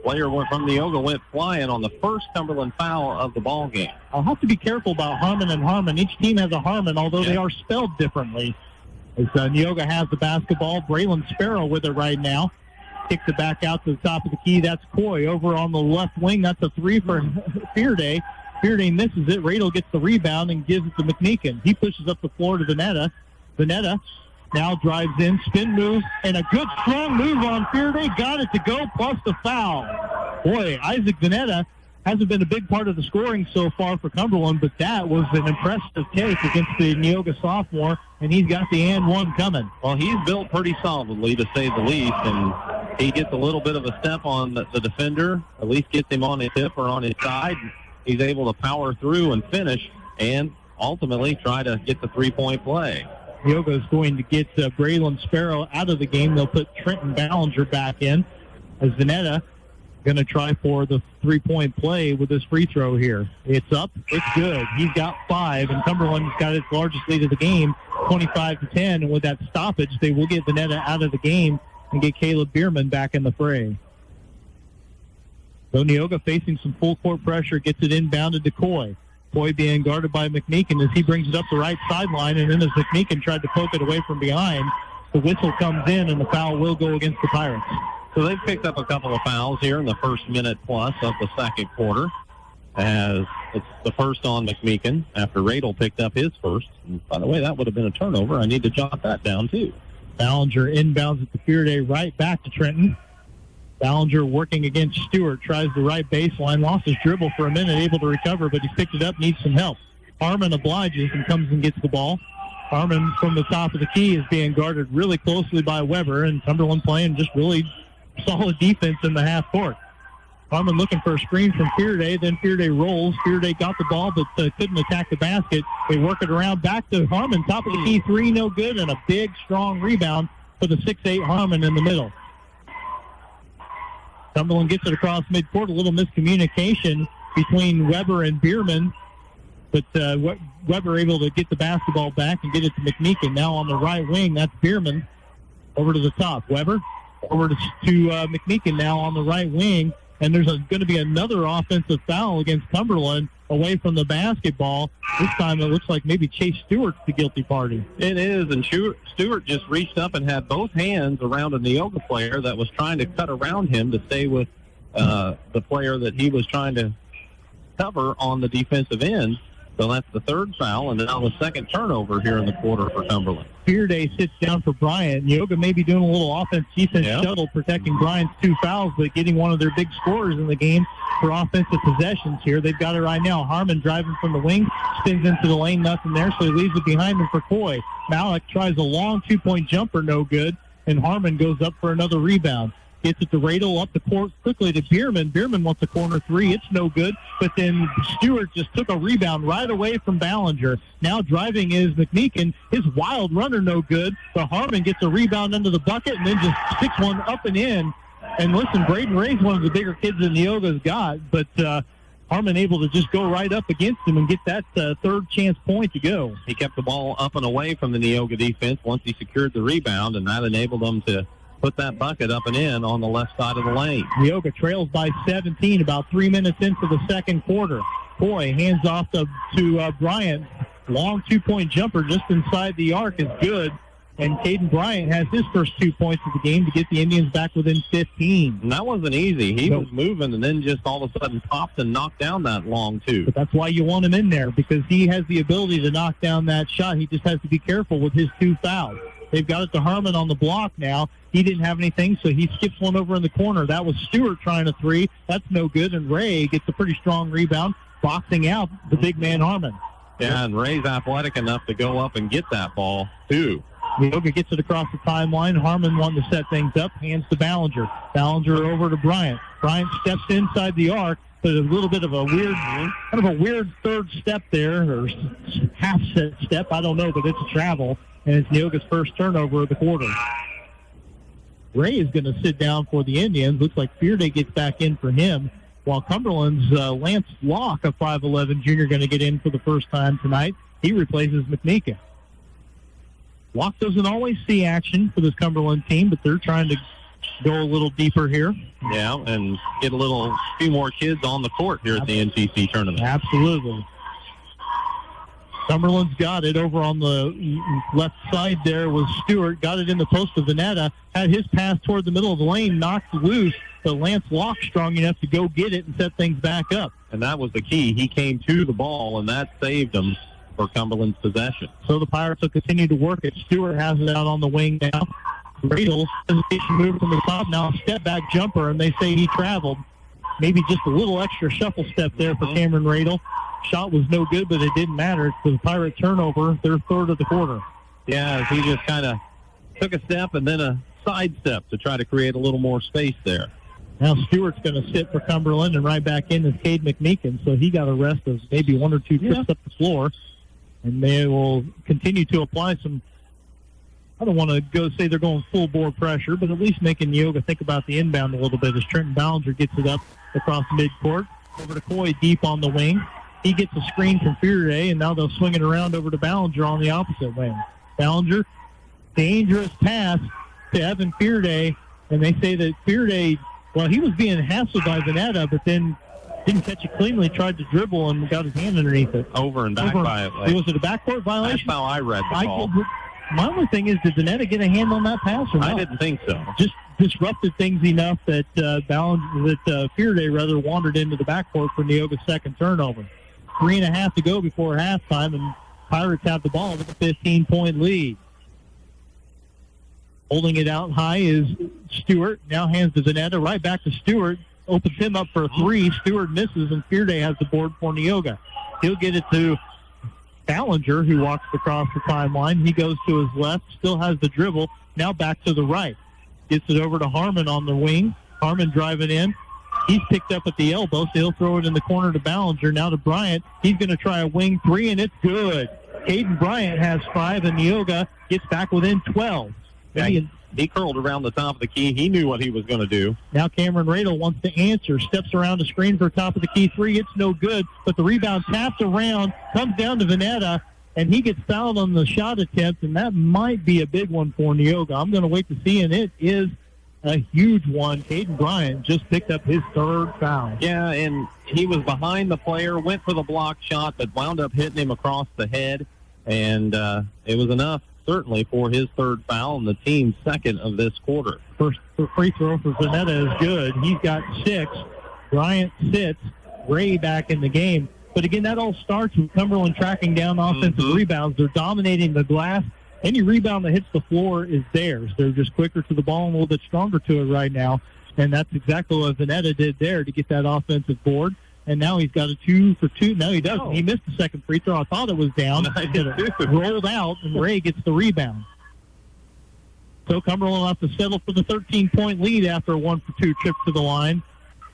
player from Neoga went flying on the first Cumberland foul of the ball game. I'll have to be careful about Harmon and Harmon. Each team has a Harmon, although they are spelled differently. As Neoga has the basketball, Braylon Sparrow with it right now. Kicks it back out to the top of the key. That's Coy. Over on the left wing, that's a 3 for Fearday. Fearday misses it. Radel gets the rebound and gives it to McMeekin. He pushes up the floor to Vanetta. Vanetta now drives in, spin move, and a good strong move on Fearday. Got it to go, plus the foul. Boy, Isaac Vanetta hasn't been a big part of the scoring so far for Cumberland, but that was an impressive take against the Neoga sophomore, and he's got the and one coming. Well, he's built pretty solidly, to say the least, and he gets a little bit of a step on the defender, at least gets him on his hip or on his side. He's able to power through and finish, and ultimately try to get the three-point play. Neoga is going to get Braylon Sparrow out of the game. They'll put Trenton Ballinger back in, as Vanetta going to try for the three-point play with this free throw here. It's up. It's good. He's got 5, and Cumberland's got its largest lead of the game, 25-10. And with that stoppage, they will get Vanetta out of the game and get Caleb Bierman back in the fray. So Neoga facing some full-court pressure, gets it inbounded to Coy. Coy being guarded by McMeekin as he brings it up the right sideline, and then as McMeekin tried to poke it away from behind, the whistle comes in, and the foul will go against the Pirates. So they've picked up a couple of fouls here in the first minute plus of the second quarter, as it's the first on McMeekin after Radel picked up his first. And by the way, that would have been a turnover. I need to jot that down, too. Ballinger inbounds at the Fearday, right back to Trenton. Ballinger working against Stewart, tries the right baseline, lost his dribble for a minute, able to recover, but he's picked it up, needs some help. Harmon obliges and comes and gets the ball. Harmon from the top of the key is being guarded really closely by Weber, and Cumberland playing just really solid defense in the half court. Harmon looking for a screen from Fearday, then Fearday rolls. Fearday got the ball, but couldn't attack the basket. They work it around back to Harmon, top of the key, 3, no good, and a big, strong rebound for the 6'8 Harmon in the middle. Cumberland gets it across midcourt, a little miscommunication between Weber and Bierman, but Weber able to get the basketball back and get it to McMeekin. Now on the right wing, that's Bierman over to the top. Weber over to McMeekin now on the right wing, and there's going to be another offensive foul against Cumberland away from the basketball. This time it looks like maybe Chase Stewart's the guilty party. It is, and Stewart just reached up and had both hands around a Neoga player that was trying to cut around him to stay with the player that he was trying to cover on the defensive end. So that's the third foul, and now the second turnover here in the quarter for Cumberland. Fearday sits down for Bryant. Neoga may be doing a little offense-defense shuttle, protecting Bryant's 2 fouls, but getting one of their big scorers in the game for offensive possessions here. They've got it right now. Harmon driving from the wing, spins into the lane, nothing there, so he leaves it behind him for Coy. Malik tries a long 2-point jumper, no good, and Harmon goes up for another rebound. Gets it to Radel up the court quickly to Bierman. Bierman wants a corner three. It's no good. But then Stewart just took a rebound right away from Ballinger. Now driving is McMeekin. His wild runner no good. But Harmon gets a rebound under the bucket and then just sticks one up and in. And listen, Braden Ray's one of the bigger kids that Neoga's got. But Harmon able to just go right up against him and get that third chance point to go. He kept the ball up and away from the Neoga defense once he secured the rebound, and that enabled them to put that bucket up and in on the left side of the lane. Neoga trails by 17, about 3 minutes into the second quarter. Coy hands off to Bryant. Long two-point jumper just inside the arc is good. And Caden Bryant has his first 2 points of the game to get the Indians back within 15. And that wasn't easy. He was moving and then just all of a sudden popped and knocked down that long two. But that's why you want him in there, because he has the ability to knock down that shot. He just has to be careful with his 2 fouls. They've got it to Harmon on the block now. He didn't have anything, so he skips one over in the corner. That was Stewart trying a three. That's no good, and Ray gets a pretty strong rebound, boxing out the big man Harmon. Yeah, and Ray's athletic enough to go up and get that ball, too. Neoga gets it across the timeline. Harmon wanting to set things up, hands to Ballinger. Ballinger over to Bryant. Bryant steps inside the arc, but a little bit of a weird third step there, or half set step, I don't know, but it's a travel, and it's Neoga's first turnover of the quarter. Ray is going to sit down for the Indians. Looks like Fearday gets back in for him, while Cumberland's Lance Locke, a 5'11 junior, going to get in for the first time tonight. He replaces McMeekin. Locke doesn't always see action for this Cumberland team, but they're trying to go a little deeper here. Yeah, and get a few more kids on the court here at the NTC tournament. Absolutely. Cumberland's got it over on the left side there was Stewart. Got it in the post of Vanetta. Had his pass toward the middle of the lane, knocked loose, but Lance Locke strong enough to go get it and set things back up. And that was the key. He came to the ball, and that saved them for Cumberland's possession. So the Pirates will continue to work it. Stewart has it out on the wing now. Radel hesitation move from the top now, step back jumper, and they say he traveled. Maybe just a little extra shuffle step there for Cameron Radel. Shot was no good, but it didn't matter. It's the Pirate turnover, their third of the quarter. Yeah, he just kind of took a step and then a side step to try to create a little more space there. Now Stewart's going to sit for Cumberland, and right back in is Cade McMeekin, so he got a rest of maybe 1 or 2 trips up the floor. And they will continue to apply some, I don't want to go say they're going full bore pressure, but at least making Neoga think about the inbound a little bit as Trenton Ballinger gets it up across midcourt. Over to Coy deep on the wing. He gets a screen from Fearday, and now they'll swing it around over to Ballinger on the opposite wing. Ballinger, dangerous pass to Evan Fearday, and they say that Fearday, well, he was being hassled by Vanetta, but then didn't catch it cleanly, tried to dribble and got his hand underneath it. Over and back by it. Was it a backcourt violation? That's how I read the call. My only thing is, did Vanetta get a hand on that pass or not? I didn't think so. Just disrupted things enough that Fearday wandered into the backcourt for Neoga's second turnover. 3.5 to go before halftime, and Pirates have the ball with a 15-point lead. Holding it out high is Stewart. Now hands to Vanetta. Right back to Stewart. Opens him up for a three. Stewart misses, and Fearday has the board for Neoga. He'll get it to Ballinger, who walks across the timeline. He goes to his left, still has the dribble. Now back to the right. Gets it over to Harmon on the wing. Harmon driving in. He's picked up at the elbow, so he'll throw it in the corner to Ballinger. Now to Bryant. He's going to try a wing three, and it's good. Caden Bryant has 5, and Neoga gets back within 12. Yeah, he curled around the top of the key. He knew what he was going to do. Now Cameron Radel wants to answer. Steps around the screen for top of the key three. It's no good, but the rebound taps around, comes down to Vanetta, and he gets fouled on the shot attempt, and that might be a big one for Neoga. I'm going to wait to see, and it is a huge one. Caden Bryant just picked up his third foul. Yeah, and he was behind the player, went for the block shot, but wound up hitting him across the head, and it was enough, certainly, for his third foul and the team's second of this quarter. First free throw for Vanetta is good. He's got 6. Bryant sits. Ray back in the game. But again, that all starts with Cumberland tracking down offensive rebounds. They're dominating the glass. Any rebound that hits the floor is theirs. They're just quicker to the ball and a little bit stronger to it right now. And that's exactly what Vanetta did there to get that offensive board. And now he's got a 2 for 2. No, he doesn't. Oh. He missed the second free throw. I thought it was down. It rolled out, and Ray gets the rebound. So Cumberland will have to settle for the 13-point lead after a 1-for-2 trip to the line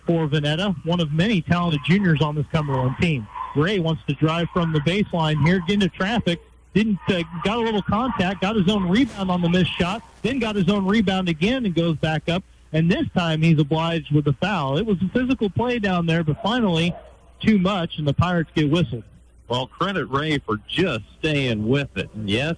for Veneta, one of many talented juniors on this Cumberland team. Ray wants to drive from the baseline here, get into traffic. Got a little contact, got his own rebound on the missed shot, then got his own rebound again and goes back up. And this time he's obliged with the foul. It was a physical play down there, but finally too much, and the Pirates get whistled. Well, credit Ray for just staying with it. And yes,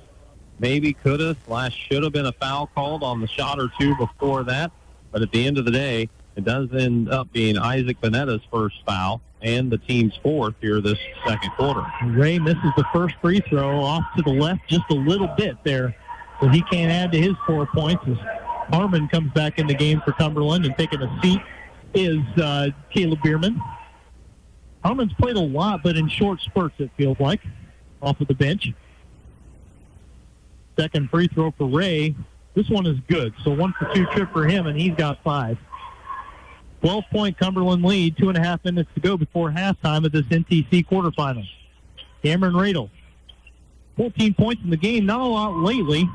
maybe could have, should have been a foul called on the shot or two before that. But at the end of the day, it does end up being Isaac Veneta's first foul and the team's fourth here this second quarter. Ray misses the first free throw off to the left just a little bit there, so he can't add to his 4 points as Harmon comes back in the game for Cumberland, and taking a seat is Caleb Bierman. Harmon's played a lot, but in short spurts, it feels like, off of the bench. Second free throw for Ray. This one is good, so 1-for-2 trip for him, and he's got 5. 12-point Cumberland lead, 2.5 minutes to go before halftime of this NTC quarterfinal. Cameron Radel, 14 points in the game, not a lot lately.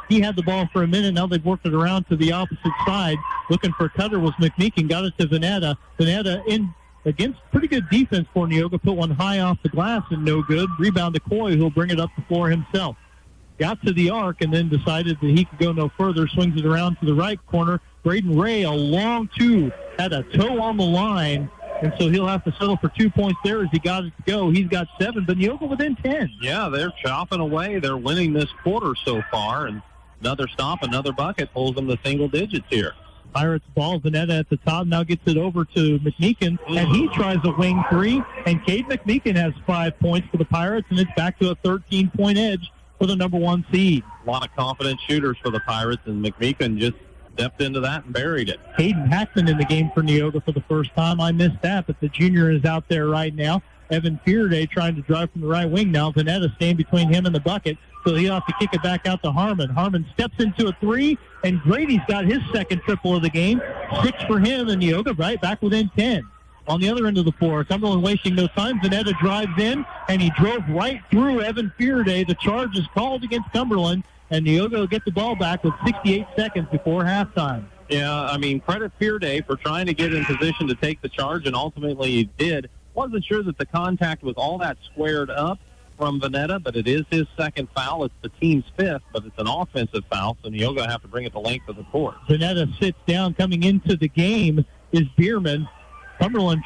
He had the ball for a minute, now they've worked it around to the opposite side. Looking for a cutter was McMeekin, got it to Veneta. Veneta in against pretty good defense for Neoga, put one high off the glass and no good. Rebound to Coy, who'll bring it up the floor himself. Got to the arc and then decided that he could go no further, swings it around to the right corner. Braden Ray, a long two, had a toe on the line, and so he'll have to settle for 2 points there as he got it to go. He's got 7, but Neoga within 10. Yeah, they're chopping away. They're winning this quarter so far, and another stop, another bucket pulls them to single digits here. Pirates ball, Veneta at the top, now gets it over to McMeekin, and he tries a wing three, and Cade McMeekin has 5 points for the Pirates, and it's back to a 13-point edge for the number 1 seed. A lot of confident shooters for the Pirates, and McMeekin just stepped into that and buried it. Hayden Hackman in the game for Neoga for the first time. I missed that, but the junior is out there right now. Evan Fearday trying to drive from the right wing now. Veneta staying between him and the bucket, so he'll have to kick it back out to Harmon. Harmon steps into a three, and Grady's got his second triple of the game. 6 for him, and Neoga right back within 10. On the other end of the floor, Cumberland wasting no time. Veneta drives in, and he drove right through Evan Fearday. The charge is called against Cumberland, and Neoga will get the ball back with 68 seconds before halftime. Yeah, I mean, credit Fearday for trying to get in position to take the charge, and ultimately he did. Wasn't sure that the contact was all that squared up from Veneta, but it is his second foul. It's the team's 5th, but it's an offensive foul, so Neoga have to bring it the length of the court. Veneta sits down. Coming into the game is Bierman. Cumberland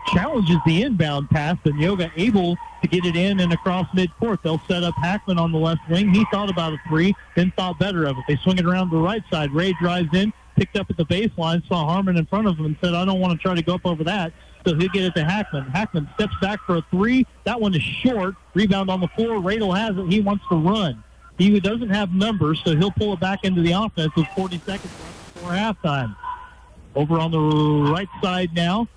challenges the inbound pass, but Neoga able to get it in and across midcourt. They'll set up Hackman on the left wing. He thought about a three, then thought better of it. They swing it around the right side. Ray drives in, picked up at the baseline, saw Harmon in front of him and said, I don't want to try to go up over that. So he'll get it to Hackman. Hackman steps back for a three. That one is short. Rebound on the floor. Radel has it. He wants to run. He doesn't have numbers, so he'll pull it back into the offense with 40 seconds left before halftime. Over on the right side now.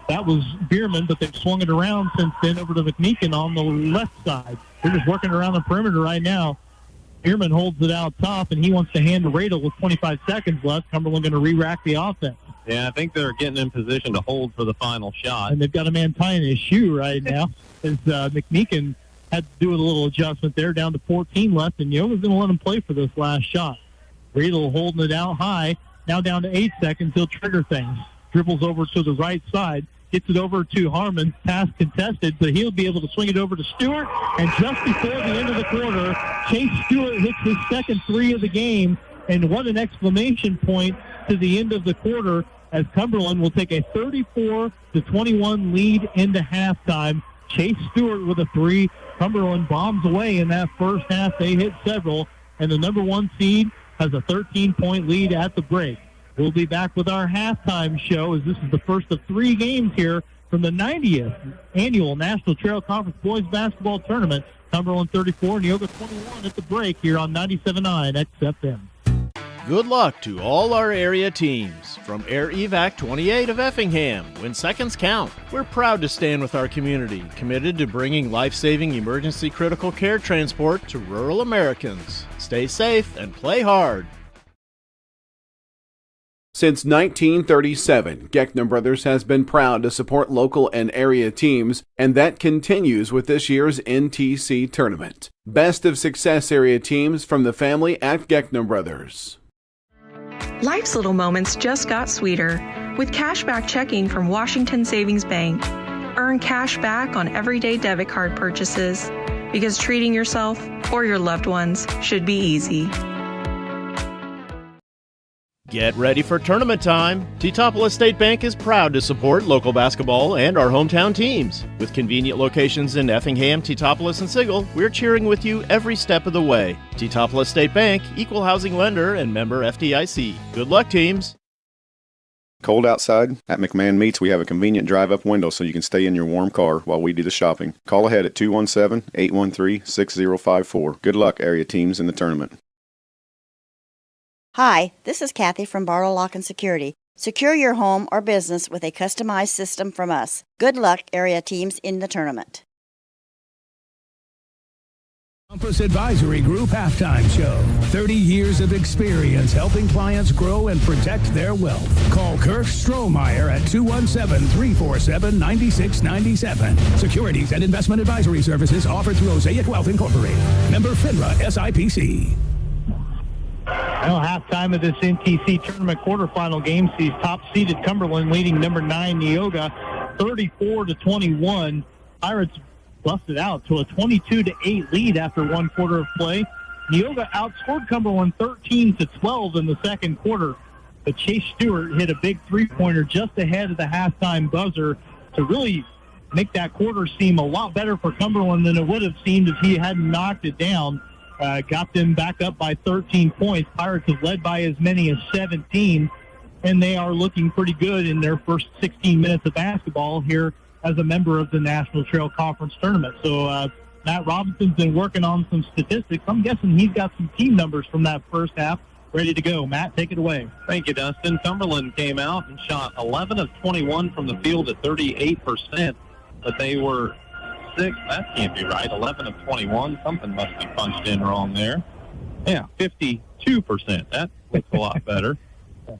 That was Bierman, but they've swung it around since then over to McMeekin on the left side. They're just working around the perimeter right now. Bierman holds it out top, and he wants to hand to Radel with 25 seconds left. Cumberland going to re-rack the offense. Yeah, I think they're getting in position to hold for the final shot. And they've got a man tying his shoe right now as McMeekin had to do a little adjustment there, down to 14 left, and Neoga's going to let him play for this last shot. Radel holding it out high, now down to 8 seconds. He'll trigger things. Dribbles over to the right side, gets it over to Harmon, pass contested, but he'll be able to swing it over to Stewart, and just before the end of the quarter, Chase Stewart hits his second three of the game, and what an exclamation point to the end of the quarter as Cumberland will take a 34-21 lead into halftime. Chase Stewart with a three. Cumberland bombs away in that first half. They hit several, and the number 1 seed has a 13-point lead at the break. We'll be back with our halftime show as this is the first of 3 games here from the 90th Annual National Trail Conference Boys Basketball Tournament. Cumberland 34, Neoga 21 at the break here on 97.9 XFM. Good luck to all our area teams. From Air Evac 28 of Effingham, when seconds count, we're proud to stand with our community, committed to bringing life-saving emergency critical care transport to rural Americans. Stay safe and play hard. Since 1937, Geckner Brothers has been proud to support local and area teams, and that continues with this year's NTC tournament. Best of success area teams from the family at Geckner Brothers. Life's little moments just got sweeter with cashback checking from Washington Savings Bank. Earn cash back on everyday debit card purchases because treating yourself or your loved ones should be easy. Get ready for tournament time. Teetopolis State Bank is proud to support local basketball and our hometown teams. With convenient locations in Effingham, Teetopolis, and Sigel, we're cheering with you every step of the way. Teetopolis State Bank, equal housing lender and member FDIC. Good luck, teams. Cold outside? At McMahon Meats, we have a convenient drive-up window so you can stay in your warm car while we do the shopping. Call ahead at 217-813-6054. Good luck, area teams, in the tournament. Hi, this is Kathy from Barlow Lock and Security. Secure your home or business with a customized system from us. Good luck, area teams, in the tournament. Compass Advisory Group Halftime Show. 30 years of experience helping clients grow and protect their wealth. Call Kirk Strohmeyer at 217-347-9697. Securities and investment advisory services offered through Osaic Wealth Incorporated. Member FINRA SIPC. Well, halftime of this NTC tournament quarterfinal game sees top-seeded Cumberland leading number 9 Neoga 34-21. Pirates busted out to a 22-8 lead after one quarter of play. Neoga outscored Cumberland 13-12 in the second quarter. But Chase Stewart hit a big three-pointer just ahead of the halftime buzzer to really make that quarter seem a lot better for Cumberland than it would have seemed if he hadn't knocked it down. Got them back up by 13 points. Pirates have led by as many as 17, and they are looking pretty good in their first 16 minutes of basketball here as a member of the National Trail Conference Tournament. So Matt Robinson's been working on some statistics. I'm guessing he's got some team numbers from that first half ready to go. Matt, take it away. Thank you, Dustin. Cumberland came out and shot 11 of 21 from the field at 38%, but they were that can't be right. 11 of 21. Something must be punched in wrong there. Yeah, 52%. That looks a lot better.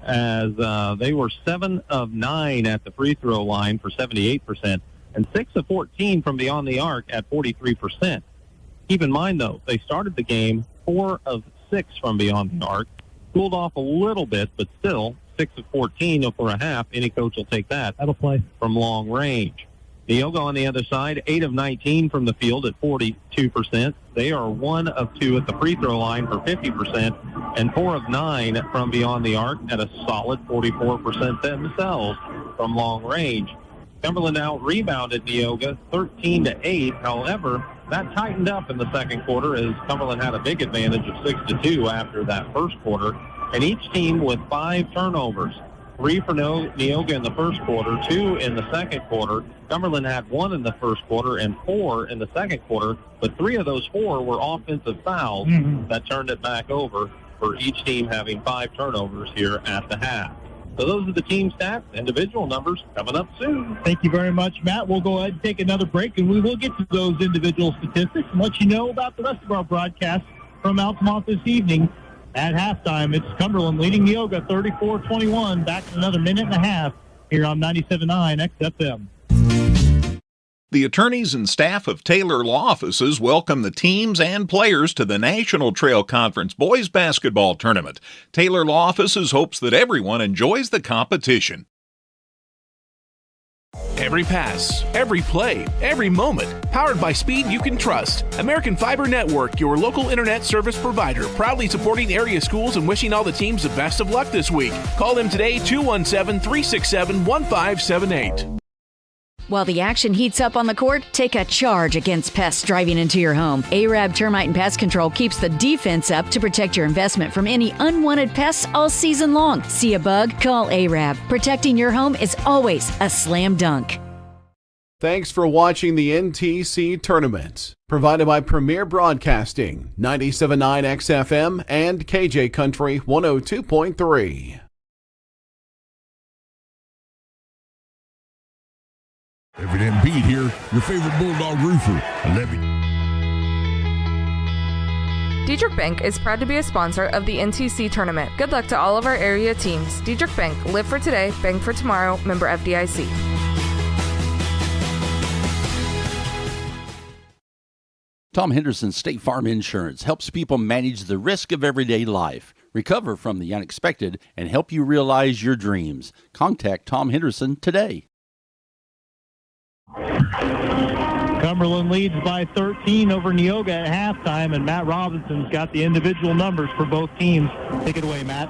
As they were 7 of 9 at the free throw line for 78%, and 6 of 14 from beyond the arc at 43%. Keep in mind, though, they started the game 4 of 6 from beyond the arc. Cooled off a little bit, but still 6 of 14 for a half. Any coach will take that. That'll play from long range. Neoga on the other side, 8 of 19 from the field at 42%. They are 1 of 2 at the free throw line for 50%, and 4 of 9 from beyond the arc at a solid 44% themselves from long range. Cumberland out rebounded Neoga 13-8. However, that tightened up in the second quarter as Cumberland had a big advantage of 6-2 after that first quarter, and each team with 5 turnovers. 3 for Neoga in the first quarter, 2 in the second quarter. Cumberland had 1 in the first quarter and 4 in the second quarter, but 3 of those 4 were offensive fouls that turned it back over for each team having 5 turnovers here at the half. So those are the team stats, individual numbers coming up soon. Thank you very much, Matt. We'll go ahead and take another break, and we will get to those individual statistics and let you know about the rest of our broadcast from Altamont this evening. At halftime, it's Cumberland leading Neoga 34-21. Back in another minute and a half here on 97.9 XFM. The attorneys and staff of Taylor Law Offices welcome the teams and players to the National Trail Conference Boys Basketball Tournament. Taylor Law Offices hopes that everyone enjoys the competition. Every pass, every play, every moment. Powered by speed you can trust. American Fiber Network, your local internet service provider. Proudly supporting area schools and wishing all the teams the best of luck this week. Call them today, 217-367-1578. While the action heats up on the court, take a charge against pests driving into your home. Arab Termite and Pest Control keeps the defense up to protect your investment from any unwanted pests all season long. See a bug? Call Arab. Protecting your home is always a slam dunk. Thanks for watching the NTC Tournament. Provided by Premier Broadcasting, 97.9 XFM and KJ Country 102.3. If it didn't beat here, your favorite Bulldog roofer, Levy. Diedrich Bank is proud to be a sponsor of the NTC tournament. Good luck to all of our area teams. Diedrich Bank, live for today, bank for tomorrow, member FDIC. Tom Henderson State Farm Insurance helps people manage the risk of everyday life, recover from the unexpected, and help you realize your dreams. Contact Tom Henderson today. Cumberland leads by 13 over Neoga at halftime, and Matt Robinson's got the individual numbers for both teams. Take it away, Matt.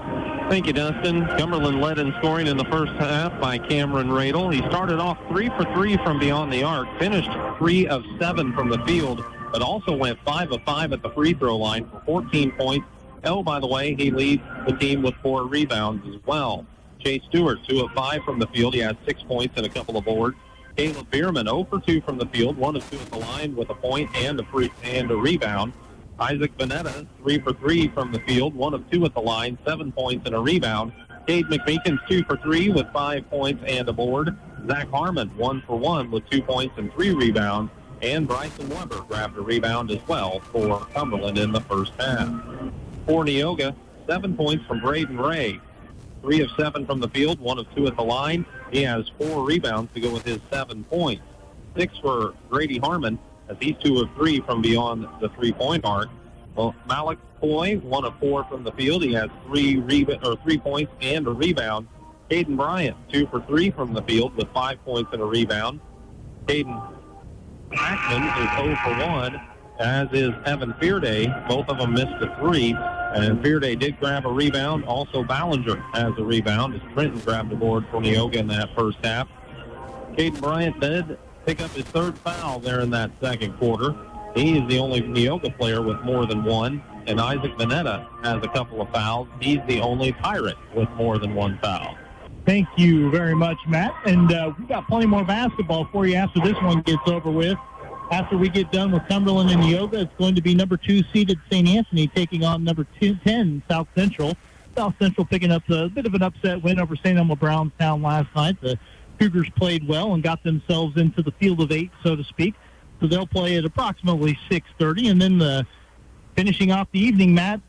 Thank you, Dustin. Cumberland led in scoring in the first half by Cameron Radel. He started off 3 for 3 from beyond the arc, finished 3 of 7 from the field, but also went 5 of 5 at the free throw line for 14 points. Oh, by the way, he leads the team with 4 rebounds as well. Chase Stewart, 2 of 5 from the field. He has 6 points and a couple of boards. Caleb Bierman, 0 for 2 from the field, 1 of 2 at the line with a point and a rebound. Isaac Vanetta, 3 for 3 from the field, 1 of 2 at the line, 7 points and a rebound. Cade McMeekin's 2 for 3 with 5 points and a board. Zach Harmon, 1 for 1 with 2 points and 3 rebounds. And Bryson Weber grabbed a rebound as well for Cumberland in the first half. For Neoga, 7 points from Braden Ray. 3 of 7 from the field, 1 of 2 at the line. He has 4 rebounds to go with his 7 points. 6 for Grady Harmon, as he's 2 of 3 from beyond the 3-point arc. Well, Malik Coy, 1 of 4 from the field. He has 3 points and a rebound. Caden Bryant, 2 for 3 from the field with 5 points and a rebound. Caden Hackman is 0 for 1, as is Evan Fearday. Both of them missed a 3, and Fearday did grab a rebound. Also, Ballinger has a rebound, as Trenton grabbed the board for Neoga in that first half. Caden Bryant did pick up his 3rd foul there in that second quarter. He is the only Neoga player with more than 1, and Isaac Vanetta has a couple of fouls. He's the only Pirate with more than 1 foul. Thank you very much, Matt. And we've got plenty more basketball for you after this one gets over with. After we get done with Cumberland and Neoga, it's going to be number 2 seeded St. Anthony taking on number 10 South Central. South Central picking up a bit of an upset win over St. Elmo Brownstown last night. The Cougars played well and got themselves into the field of 8, so to speak. So they'll play at approximately 6:30. And then finishing off the evening, Matt,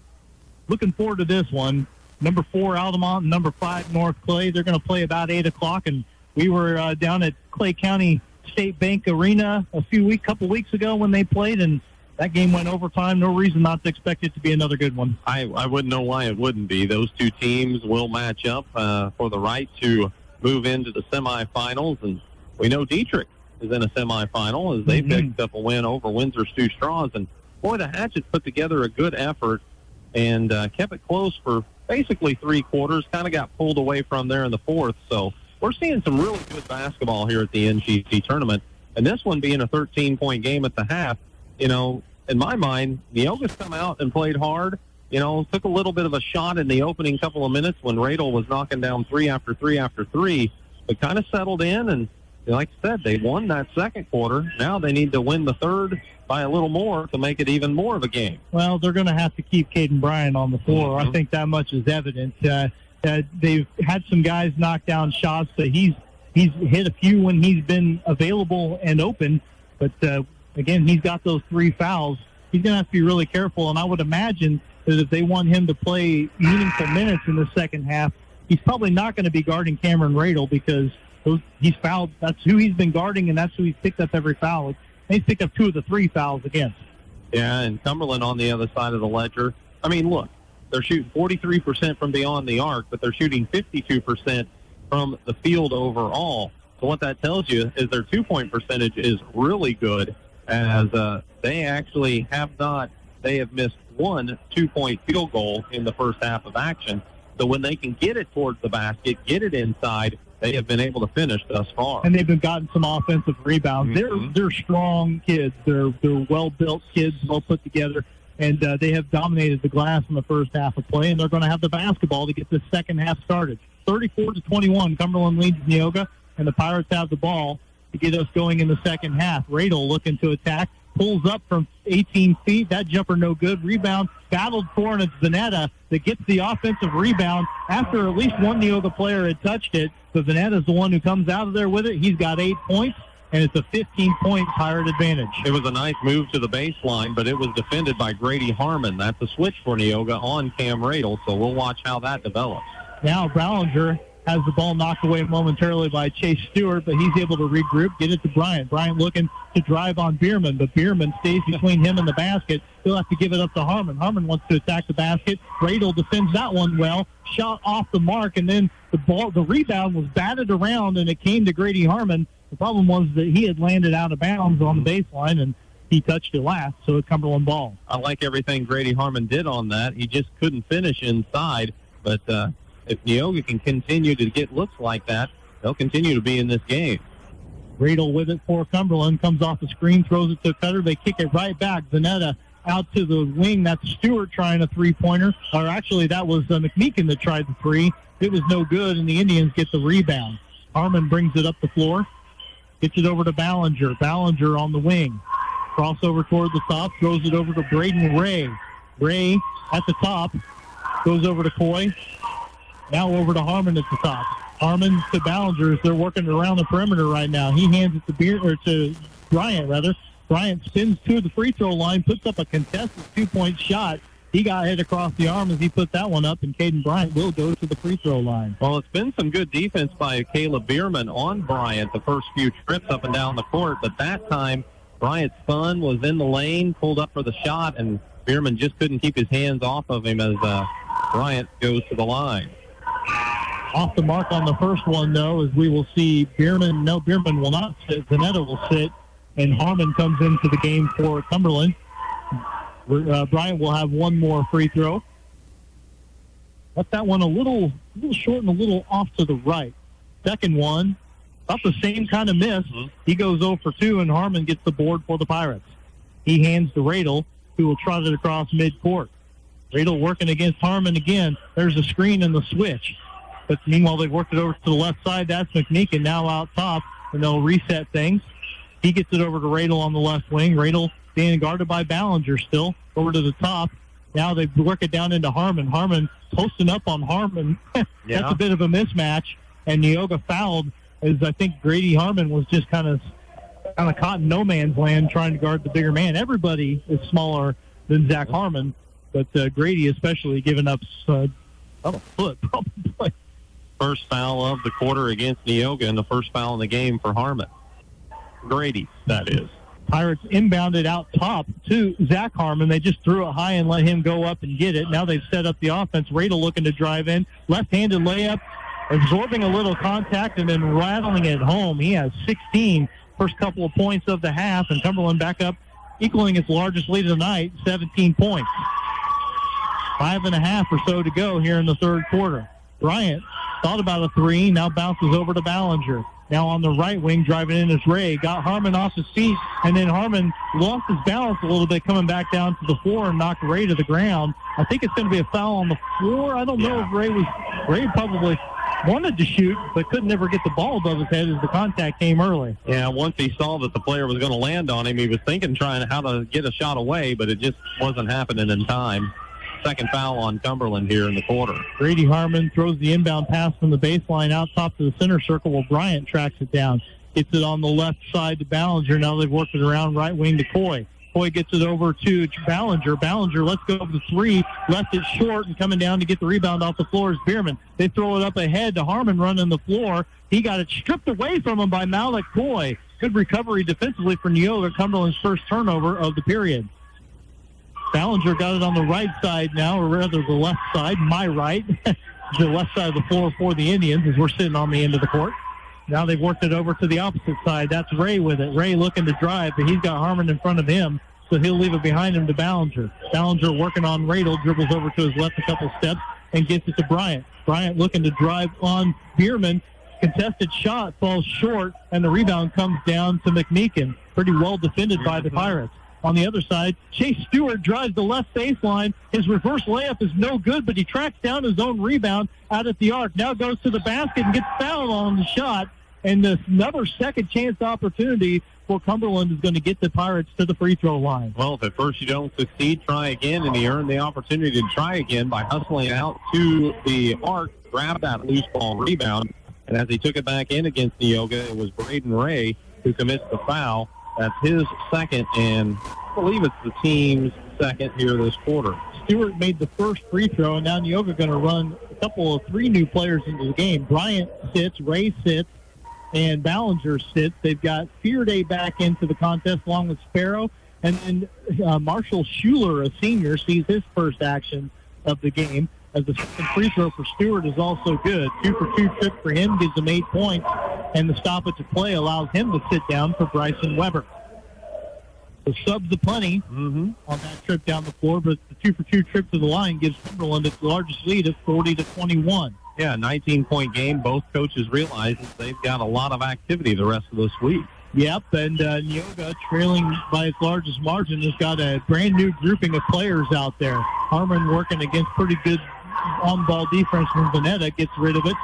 looking forward to this one. Number 4 Altamont and number 5 North Clay. They're going to play about 8 o'clock. And we were down at Clay County State Bank Arena a couple weeks ago when they played, and that game went overtime. No reason not to expect it to be another good one. I wouldn't know why it wouldn't be. Those two teams will match up for the right to move into the semifinals, and we know Dietrich is in a semifinal as they picked up a win over Windsor Stu Straws. And boy, the Hatchets put together a good effort and kept it close for basically 3 quarters. Kind of got pulled away from there in the 4th. So we're seeing some really good basketball here at the NTC tournament. And this one being a 13-point game at the half, you know, in my mind, Neoga's come out and played hard. You know, took a little bit of a shot in the opening couple of minutes when Radel was knocking down 3 after 3 after 3, but kind of settled in. And like I said, they won that second quarter. Now they need to win the third by a little more to make it even more of a game. Well, they're going to have to keep Caden Bryant on the floor. I think that much is evident. They've had some guys knock down shots. He's hit a few when he's been available and open, but again, he's got those 3 fouls. He's going to have to be really careful, and I would imagine that if they want him to play meaningful minutes in the second half, he's probably not going to be guarding Cameron Radel because he's fouled. That's who he's been guarding, and that's who he's picked up every foul. He's picked up 2 of the 3 fouls against. Yeah, and Cumberland on the other side of the ledger. I mean, look, they're shooting 43% from beyond the arc, but they're shooting 52% from the field overall. So what that tells you is their 2-point percentage is really good, as they actually have missed 1 2-point field goal in the first half of action. So when they can get it towards the basket, get it inside, they have been able to finish thus far. And they've gotten some offensive rebounds. They're strong kids. They're well-built kids, well put together, and they have dominated the glass in the first half of play, and they're going to have the basketball to get the second half started. 34-21, Cumberland leads Neoga, and the Pirates have the ball to get us going in the second half. Radel looking to attack, pulls up from 18 feet. That jumper no good. Rebound battled for, and it's Vanetta that gets the offensive rebound after at least one Neoga player had touched it. But Vanetta's the one who comes out of there with it. He's got 8 points. and it's a 15-point Pirate advantage. It was a nice move to the baseline, but it was defended by Grady Harmon. That's a switch for Neoga on Cam Radel, so we'll watch how that develops. Now Ballinger has the ball knocked away momentarily by Chase Stewart, but he's able to regroup, get it to Bryant. Bryant looking to drive on Bierman, but Bierman stays between him and the basket. He'll have to give it up to Harmon. Harmon wants to attack the basket. Radel defends that one well. Shot off the mark, and then the rebound was batted around, and it came to Grady Harmon. The problem was that he had landed out of bounds on the baseline, and he touched it last, so it's Cumberland ball. I like everything Grady Harmon did on that. He just couldn't finish inside, but if Neoga can continue to get looks like that, they'll continue to be in this game. Radel with it for Cumberland, comes off the screen, throws it to Cutter. They kick it right back. Vanetta out to the wing. That's Stewart trying a three-pointer. Or actually, that was McMeekin that tried the three. It was no good, and the Indians get the rebound. Harmon brings it up the floor, gets it over to Ballinger. Ballinger on the wing. Crossover toward the top, throws it over to Braden Ray. Ray at the top, goes over to Coy. Now over to Harmon at the top. Harmon to Ballinger as they're working around the perimeter right now. He hands it to Bryant. Bryant spins to the free throw line, puts up a contested two-point shot. He got hit across the arm as he put that one up, and Caden Bryant will go to the free throw line. Well, it's been some good defense by Caleb Bierman on Bryant the first few trips up and down the court, but that time Bryant's son was in the lane, pulled up for the shot, and Bierman just couldn't keep his hands off of him as Bryant goes to the line. Off the mark on the first one, though, as we will see Bierman. No, Bierman will not sit. Vanetta will sit, and Harmon comes into the game for Cumberland. Bryant will have one more free throw. Left that one a little short and a little off to the right. Second one, about the same kind of miss. He goes 0 for 2, and Harmon gets the board for the Pirates. He hands to Radel, who will trot it across midcourt. Radel working against Harmon again. There's a screen and the switch. But meanwhile, they've worked it over to the left side. That's McMeekin now out top, and they'll reset things. He gets it over to Radel on the left wing. Radel being guarded by Ballinger still. Over to the top. Now they work it down into Harmon. Harmon posting up on Harmon. That's a bit of a mismatch. And Neoga fouled as I think Grady Harmon was just kind of caught in no man's land trying to guard the bigger man. Everybody is smaller than Zach Harmon, but Grady especially giving up about a foot probably. First foul of the quarter against Neoga, and the first foul in the game for Harmon. Grady, that is. Pirates inbounded out top to Zach Harmon. They just threw it high and let him go up and get it. Now they've set up the offense. Radel looking to drive in. Left-handed layup, absorbing a little contact and then rattling it home. He has 16 first couple of points of the half, and Cumberland back up, equaling its largest lead of the night, 17 points. 5.5 or so to go here in the third quarter. Bryant thought about a three, now bounces over to Ballinger. Now on the right wing, driving in is Ray. Got Harmon off his feet, and then Harmon lost his balance a little bit, coming back down to the floor and knocked Ray to the ground. I think it's going to be a foul on the floor. I don't know if Ray probably wanted to shoot, but couldn't ever get the ball above his head as the contact came early. Yeah, once he saw that the player was going to land on him, he was trying how to get a shot away, but it just wasn't happening in time. Second foul on Cumberland here in the quarter. Grady Harmon throws the inbound pass from the baseline out top to the center circle while Bryant tracks it down. Gets it on the left side to Ballinger. Now they've worked it around right wing to Coy. Coy gets it over to Ballinger. Ballinger lets go of the three, left it short, and coming down to get the rebound off the floor is Bierman. They throw it up ahead to Harmon running the floor. He got it stripped away from him by Malik Coy. Good recovery defensively for Neoga, Cumberland's first turnover of the period. Ballinger got it on the right side now, or rather the left side, my right. The left side of the floor for the Indians as we're sitting on the end of the court. Now they've worked it over to the opposite side. That's Ray with it. Ray looking to drive, but he's got Harmon in front of him, so he'll leave it behind him to Ballinger. Ballinger working on Radel, dribbles over to his left a couple steps and gets it to Bryant. Bryant looking to drive on Bierman. Contested shot falls short, and the rebound comes down to McMeekin. Pretty well defended by the Pirates. On the other side, Chase Stewart drives the left baseline. His reverse layup is no good, but he tracks down his own rebound out at the arc. Now goes to the basket and gets fouled on the shot. And another second chance opportunity for Cumberland is going to get the Pirates to the free throw line. Well, if at first you don't succeed, try again. And he earned the opportunity to try again by hustling out to the arc, grab that loose ball rebound. And as he took it back in against Neoga, it was Braden Ray who commits the foul. That's his second, and I believe it's the team's second here this quarter. Stewart made the first free throw, and now Neoga going to run a couple of three new players into the game. Bryant sits, Ray sits, and Ballinger sits. They've got Fearday back into the contest along with Sparrow, and then Marshall Schuler, a senior, sees his first action of the game, as the second free throw for Stewart is also good. 2-for-2 trip for him gives him 8 points, and the stoppage of play allows him to sit down for Bryson Weber. The subs aplenty on that trip down the floor, but the 2-for-2 trip to the line gives Cumberland its largest lead of 40-21. Yeah, 19-point game. Both coaches realize that they've got a lot of activity the rest of this week. Yep, and Neoga, trailing by its largest margin, has got a brand-new grouping of players out there. Harmon working against pretty good on-ball defense from Vanetta, gets rid of it.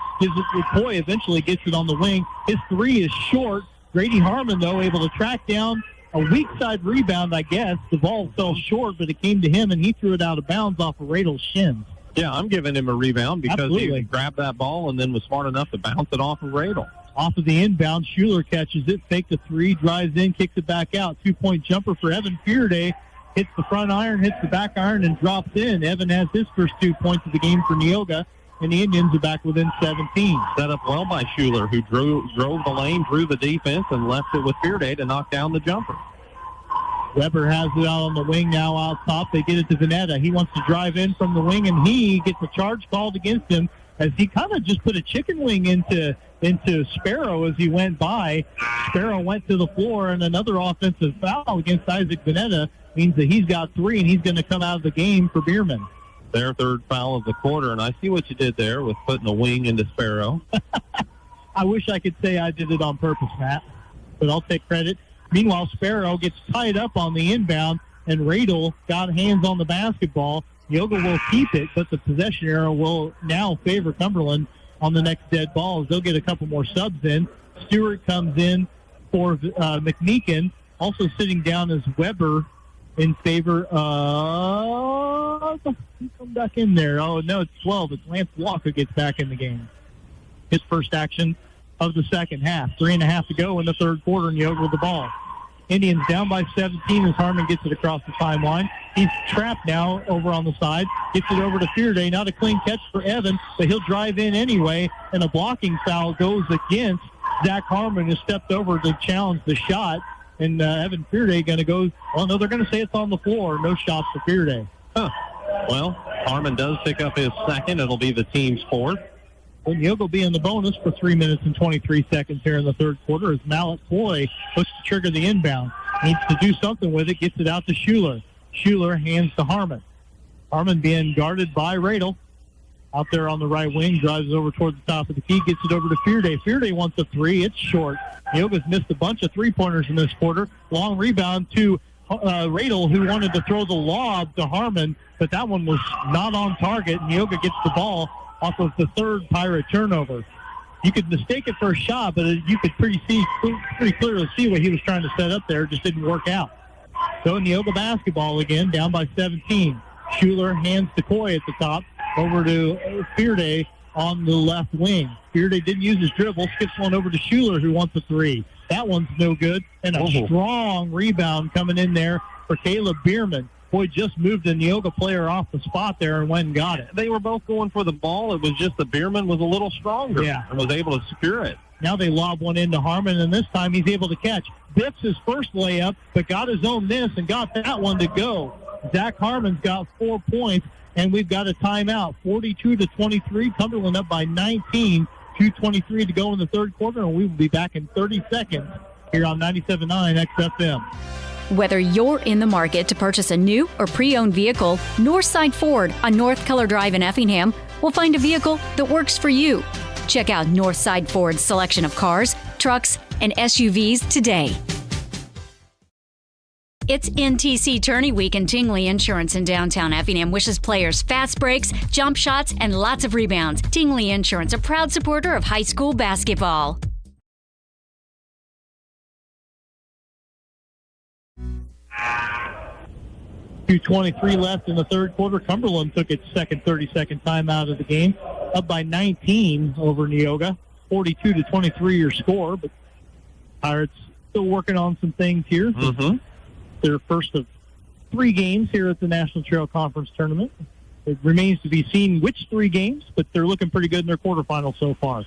Coy eventually gets it on the wing. His three is short. Grady Harmon, though, able to track down a weak side rebound, I guess. The ball fell short, but it came to him, and he threw it out of bounds off of Radle's shins. Yeah, I'm giving him a rebound because he grabbed that ball and then was smart enough to bounce it off of Radle. Off of the inbound, Schuler catches it, faked a three, drives in, kicks it back out. 2-point jumper for Evan Fearday. Hits the front iron, hits the back iron, and drops in. Evan has his first 2 points of the game for Neoga, and the Indians are back within 17. Set up well by Schuler, who drove the lane, drew the defense, and left it with Fearday to knock down the jumper. Weber has it out on the wing now out top. They get it to Vanetta. He wants to drive in from the wing, and he gets a charge called against him as he kind of just put a chicken wing into Sparrow as he went by. Sparrow went to the floor, and another offensive foul against Isaac Vanetta means that he's got 3, and he's going to come out of the game for Bierman. Their third foul of the quarter, and I see what you did there with putting a wing into Sparrow. I wish I could say I did it on purpose, Matt, but I'll take credit. Meanwhile, Sparrow gets tied up on the inbound, and Radle got hands on the basketball. Neoga will keep it, but the possession arrow will now favor Cumberland on the next dead ball as they'll get a couple more subs in. Stewart comes in for McMeekin. Also sitting down is Weber in favor of... He come back in there. Oh, no, it's 12. It's Lance Walker gets back in the game. His first action of the second half. 3.5 to go in the third quarter, and Neoga with the ball. Indians down by 17 as Harmon gets it across the timeline. He's trapped now over on the side. Gets it over to Fearday. Not a clean catch for Evan, but he'll drive in anyway, and a blocking foul goes against Zach Harmon, who stepped over to challenge the shot. And Evan Fearday going to go, well, no, they're going to say it's on the floor. No shots for Fearday. Well, Harmon does pick up his second. It'll be the team's fourth. Well, Neoga will be in the bonus for 3 minutes and 23 seconds here in the third quarter as Mallet Ploy puts to trigger the inbound. Needs to do something with it, gets it out to Schuler. Schuler hands to Harmon. Harmon being guarded by Radle. Out there on the right wing, drives over toward the top of the key, gets it over to Fearday. Fearday wants a three. It's short. Neoga's missed a bunch of three-pointers in this quarter. Long rebound to Radle, who wanted to throw the lob to Harmon, but that one was not on target. Neoga gets the ball off of the third Pirate turnover. You could mistake it for a shot, but you could pretty clearly see what he was trying to set up there. It just didn't work out. So Neoga basketball again, down by 17. Schuler hands to Coy at the top, over to Fearday on the left wing. Fearday didn't use his dribble, skips one over to Schuler, who wants a three. That one's no good, and a strong rebound coming in there for Caleb Bierman. Boy, just moved the Neoga player off the spot there and went and got it. They were both going for the ball. It was just the Bierman was a little stronger and was able to secure it. Now they lob one into Harmon, and this time he's able to catch. Biffs his first layup, but got his own miss and got that one to go. Zach Harmon's got 4 points, and we've got a timeout. 42-23, Cumberland up by 19. 2:23 to go in the third quarter, and we will be back in 30 seconds here on 97.9 XFM. Whether you're in the market to purchase a new or pre-owned vehicle, Northside Ford on North Keller Drive in Effingham will find a vehicle that works for you. Check out Northside Ford's selection of cars, trucks, and SUVs today. It's NTC Tourney Week, and Tingley Insurance in downtown Effingham wishes players fast breaks, jump shots, and lots of rebounds. Tingley Insurance, a proud supporter of high school basketball. .223 left in the third quarter. Cumberland took its second 30-second timeout of the game, up by 19 over Neoga. 42-23 your score, but Pirates still working on some things here. Mm-hmm. Their first of 3 games here at the National Trail Conference Tournament. It remains to be seen which 3 games, but they're looking pretty good in their quarterfinals so far.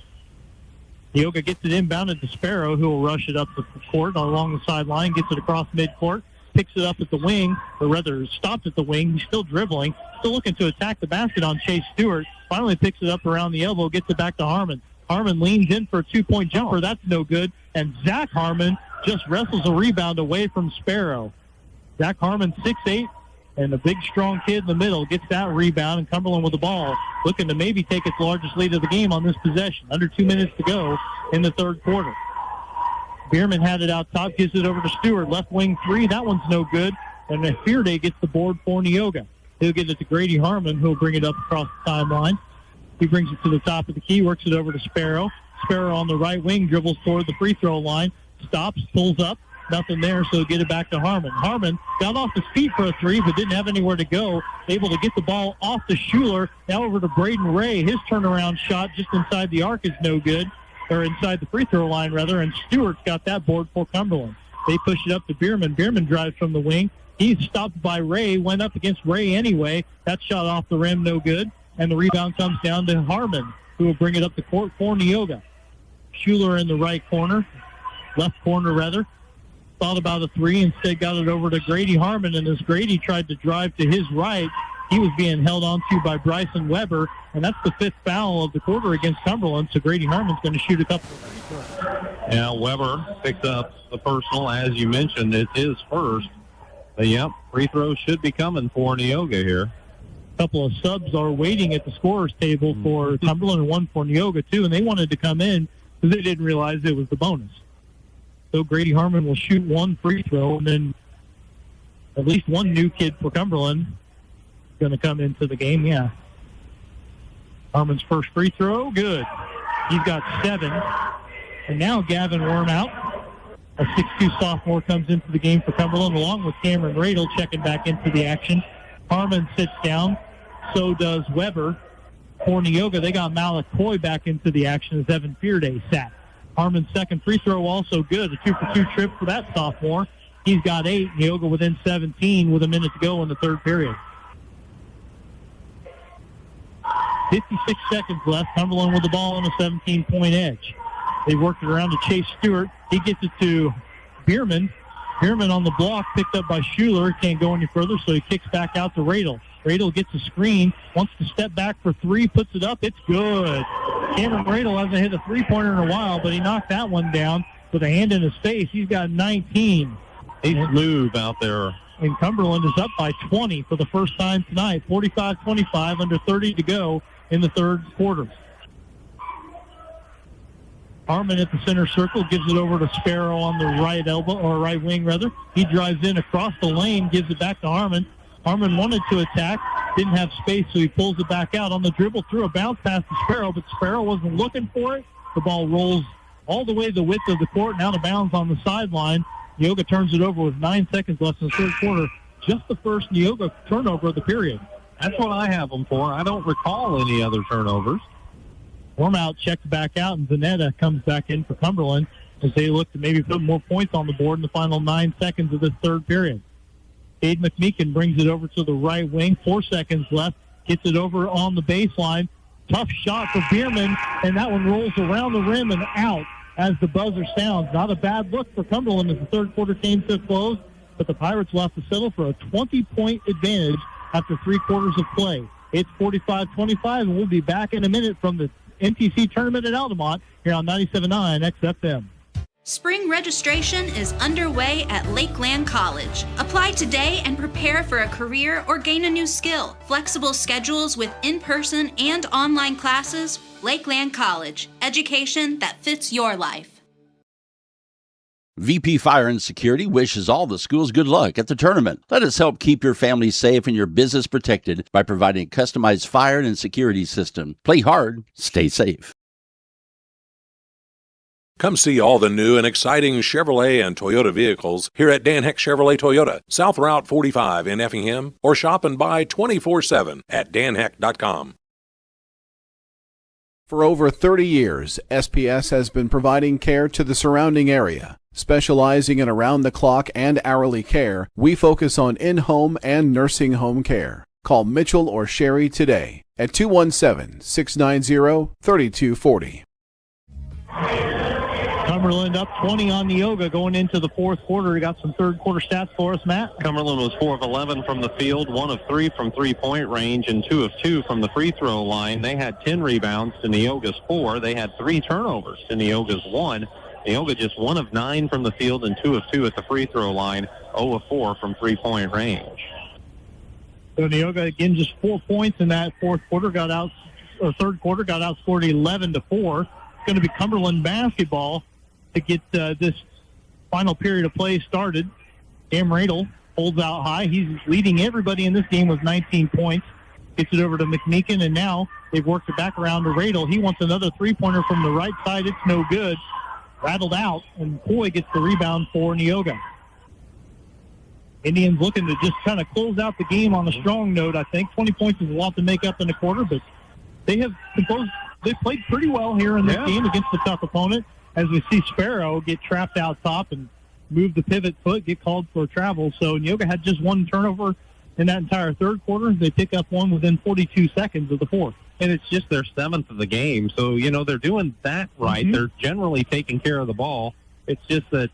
Neoga gets it inbounded to Sparrow, who will rush it up the court along the sideline, gets it across midcourt, picks it up at the wing, or rather stopped at the wing. He's still dribbling, still looking to attack the basket on Chase Stewart. Finally picks it up around the elbow, gets it back to Harmon. Harmon leans in for a 2-point jumper. That's no good. And Zach Harmon just wrestles a rebound away from Sparrow. Zach Harmon, 6'8", and the big, strong kid in the middle gets that rebound, and Cumberland with the ball, looking to maybe take its largest lead of the game on this possession. Under 2 minutes to go in the third quarter. Bierman had it out top, gives it over to Stewart. Left wing 3, that one's no good. And Fearday gets the board for Neoga. He'll get it to Grady Harmon, who'll bring it up across the timeline. He brings it to the top of the key, works it over to Sparrow. Sparrow on the right wing, dribbles toward the free throw line, stops, pulls up. Nothing there, so get it back to Harmon. Harmon got off his feet for a 3, but didn't have anywhere to go. Able to get the ball off to Schuler. Now over to Braden Ray. His turnaround shot just inside the arc is no good, or inside the free throw line, rather, and Stewart's got that board for Cumberland. They push it up to Bierman. Bierman drives from the wing. He's stopped by Ray, went up against Ray anyway. That shot off the rim, no good, and the rebound comes down to Harmon, who will bring it up the court for Neoga. Schuler in the right corner, left corner, rather. Thought about a 3, instead got it over to Grady Harmon, and as Grady tried to drive to his right, he was being held onto by Bryson Weber, and that's the 5th foul of the quarter against Cumberland, so Grady Harmon's going to shoot a couple of free throws. Yeah, Weber picked up the personal. As you mentioned, it's his first. But, yep, free throws should be coming for Neoga here. A couple of subs are waiting at the scorer's table for Cumberland and one for Neoga, too, and they wanted to come in because they didn't realize it was the bonus. So Grady Harmon will shoot 1 free throw, and then at least one new kid for Cumberland is going to come into the game. Yeah. Harmon's first free throw, good. He's got 7. And now Gavin Wormout, a 6'2 sophomore, comes into the game for Cumberland, along with Cameron Radel checking back into the action. Harmon sits down. So does Weber. For Neoga, they got Malik Coy back into the action as Evan Fearday sat. Harmon's second free throw also good. A 2-for-2 trip for that sophomore. He's got 8. Neoga within 17 with a minute to go in the third period. 56 seconds left. Cumberland with the ball on a 17-point edge. They worked it around to Chase Stewart. He gets it to Bierman. Bierman on the block, picked up by Schuler. Can't go any further, so he kicks back out to Radel. Radel gets a screen, wants to step back for 3, puts it up. It's good. Cameron Radel hasn't hit a three-pointer in a while, but he knocked that one down with a hand in his face. He's got 19. He's smooth out there. And Cumberland is up by 20 for the first time tonight. 45-25, under 30 to go in the third quarter. Harmon at the center circle, gives it over to Sparrow on the right elbow, or right wing, rather. He drives in across the lane, gives it back to Harmon. Harmon wanted to attack, didn't have space, so he pulls it back out on the dribble, threw a bounce pass to Sparrow, but Sparrow wasn't looking for it. The ball rolls all the way the width of the court and out of bounds on the sideline. Neoga turns it over with 9 seconds left in the third quarter. Just the first Neoga turnover of the period. That's what I have them for. I don't recall any other turnovers. Wormout checks back out, and Zanetta comes back in for Cumberland as they look to maybe put more points on the board in the final 9 seconds of this third period. Cade McMeekin brings it over to the right wing. 4 seconds left. Gets it over on the baseline. Tough shot for Bierman, and that one rolls around the rim and out as the buzzer sounds. Not a bad look for Cumberland as the third quarter came to a close, but the Pirates will have to settle for a 20-point advantage after 3 quarters of play. It's 45-25, and we'll be back in a minute from the NTC tournament at Altamont here on 97.9 XFM. Spring registration is underway at Lakeland College. Apply today and prepare for a career or gain a new skill. Flexible schedules with in-person and online classes. Lakeland College. Education that fits your life. VP Fire and Security wishes all the schools good luck at the tournament. Let us help keep your family safe and your business protected by providing a customized fire and security system. Play hard, stay safe. Come see all the new and exciting Chevrolet and Toyota vehicles here at Dan Heck Chevrolet Toyota, South Route 45 in Effingham, or shop and buy 24/7 at danheck.com. For over 30 years, SPS has been providing care to the surrounding area. Specializing in around-the-clock and hourly care, we focus on in-home and nursing home care. Call Mitchell or Sherry today at 217-690-3240. Cumberland up 20 on Neoga going into the fourth quarter. We got some third quarter stats for us, Matt. Cumberland was 4 of 11 from the field, 1 of 3 from three-point range, and 2 of 2 from the free throw line. They had 10 rebounds to Neoga's 4. They had 3 turnovers to Neoga's 1. Neoga just 1 of 9 from the field and 2 of 2 at the free throw line, 0 of 4 from three-point range. So Neoga again just 4 points in that third quarter, got outscored 11-4. It's going to be Cumberland basketball to get this final period of play started. Cam Radel holds out high. He's leading everybody in this game with 19 points. Gets it over to McMeekin, and now they've worked it back around to Radel. He wants another three-pointer from the right side. It's no good. Rattled out, and Coy gets the rebound for Neoga. Indians looking to just kind of close out the game on a strong note, I think. 20 points is a lot to make up in the quarter, but they played pretty well here in this game against a tough opponent. As we see Sparrow get trapped out top and move the pivot foot, get called for travel. So Neoga had just 1 turnover in that entire third quarter. They pick up one within 42 seconds of the fourth. And it's just their 7th of the game. So, they're doing that right. Mm-hmm. They're generally taking care of the ball. It's just that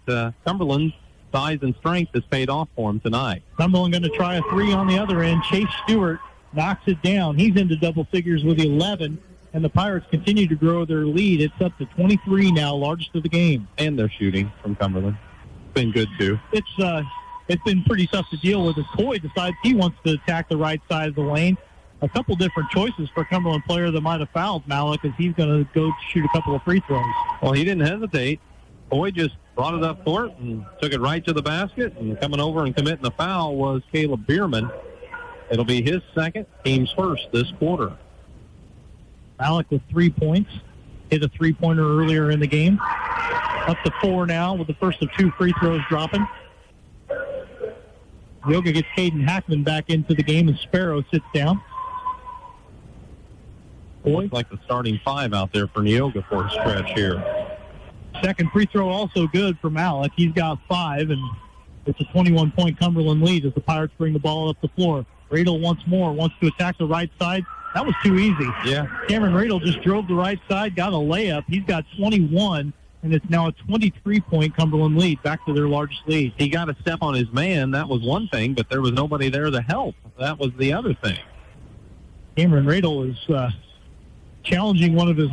Cumberland's size and strength has paid off for them tonight. Cumberland going to try a 3 on the other end. Chase Stewart knocks it down. He's into double figures with 11. And the Pirates continue to grow their lead. It's up to 23 now, largest of the game. And they're shooting from Cumberland. Been good, too. It's been pretty tough to deal with as Coy decides he wants to attack the right side of the lane. A couple different choices for a Cumberland player that might have fouled Malik as he's going to go shoot a couple of free throws. Well, he didn't hesitate. Coy just brought it up court and took it right to the basket. And coming over and committing the foul was Caleb Bierman. It'll be his second, team's first this quarter. Malik with 3 points. Hit a three-pointer earlier in the game. Up to 4 now with the first of 2 free throws dropping. Neoga gets Caden Hackman back into the game, and Sparrow sits down. Looks like the starting 5 out there for Neoga for a stretch here. Second free throw also good for Malik. He's got 5, and it's a 21-point Cumberland lead as the Pirates bring the ball up the floor. Radel wants to attack the right side. That was too easy. Yeah. Cameron Radel just drove the right side, got a layup. He's got 21, and it's now a 23-point Cumberland lead, back to their largest lead. He got a step on his man. That was one thing, but there was nobody there to help. That was the other thing. Cameron Radel is challenging one of his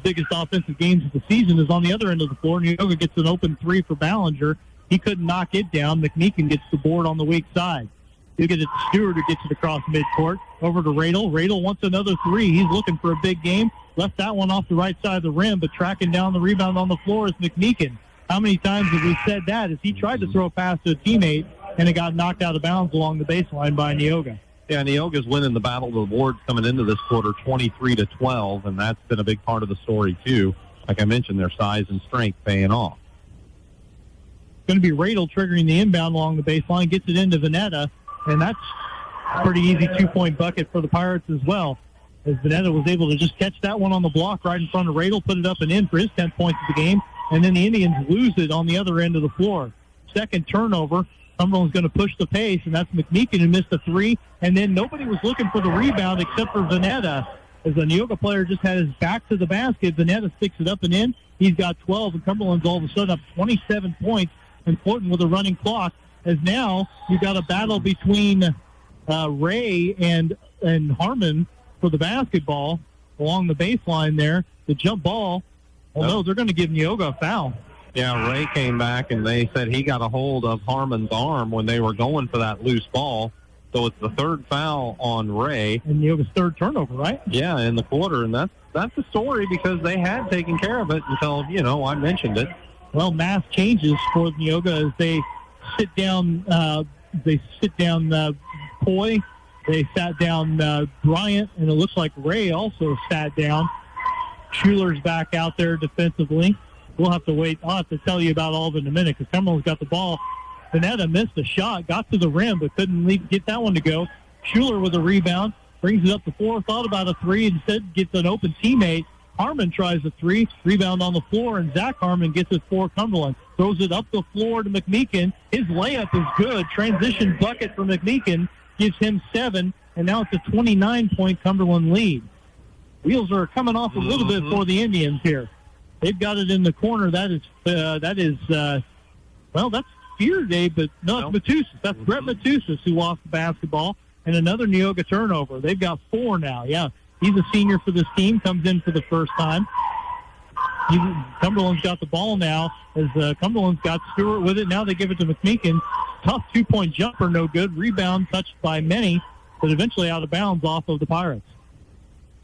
biggest offensive games of the season is on the other end of the floor. Neoga gets an open 3 for Ballinger. He couldn't knock it down. McMeekin gets the board on the weak side. He'll get it to Stewart, who gets it across midcourt. Over to Radel. Radel wants another 3. He's looking for a big game. Left that one off the right side of the rim, but tracking down the rebound on the floor is McMeekin. How many times have we said that as he tried to throw a pass to a teammate and it got knocked out of bounds along the baseline by Neoga? Yeah, Neoga's winning the battle of the boards coming into this quarter 23-12, and that's been a big part of the story, too. Like I mentioned, their size and strength paying off. It's going to be Radel triggering the inbound along the baseline, gets it into Vanetta, and that's a pretty easy 2-point bucket for the Pirates as well, as Vanetta was able to just catch that one on the block right in front of Radel, put it up and in for his 10 points of the game, and then the Indians lose it on the other end of the floor. Second turnover. Cumberland's going to push the pace, and that's McMeekin who missed a 3, and then nobody was looking for the rebound except for Vanetta. As the Neoga player just had his back to the basket, Vanetta sticks it up and in. He's got 12, and Cumberland's all of a sudden up 27 points and flirting with a running clock. As now you've got a battle between Ray and Harmon for the basketball along the baseline there. The jump ball, no, they're going to give Neoga a foul. Yeah, Ray came back, and they said he got a hold of Harmon's arm when they were going for that loose ball. So it's the third foul on Ray. And Neoga's third turnover, right? Yeah, in the quarter, and that's the story because they had taken care of it until, I mentioned it. Well, mass changes for Neoga as they sit down. Coy. They sat down Bryant, and it looks like Ray also sat down. Schuler's back out there defensively. We'll have to wait. I'll have to tell you about all of it in a minute because Cumberland's got the ball. Vanetta missed a shot, got to the rim, but couldn't get that one to go. Schuler with a rebound. brings it up to 4, thought about a 3, instead gets an open teammate. Harmon tries a 3, rebound on the floor, and Zach Harmon gets it for Cumberland. Throws it up the floor to McMeekin. His layup is good. Transition bucket for McMeekin gives him 7, and now it's a 29-point Cumberland lead. Wheels are coming off a little bit for the Indians here. They've got it in the corner. That's Fearday, but no, it's Matusas. That's Brett Matusas who lost the basketball, and another Neoga turnover. They've got 4 now. Yeah, he's a senior for this team, comes in for the first time. Cumberland's got the ball now as Cumberland's got Stewart with it. Now they give it to McMeekin. Tough 2-point jumper, no good. Rebound touched by many, but eventually out of bounds off of the Pirates.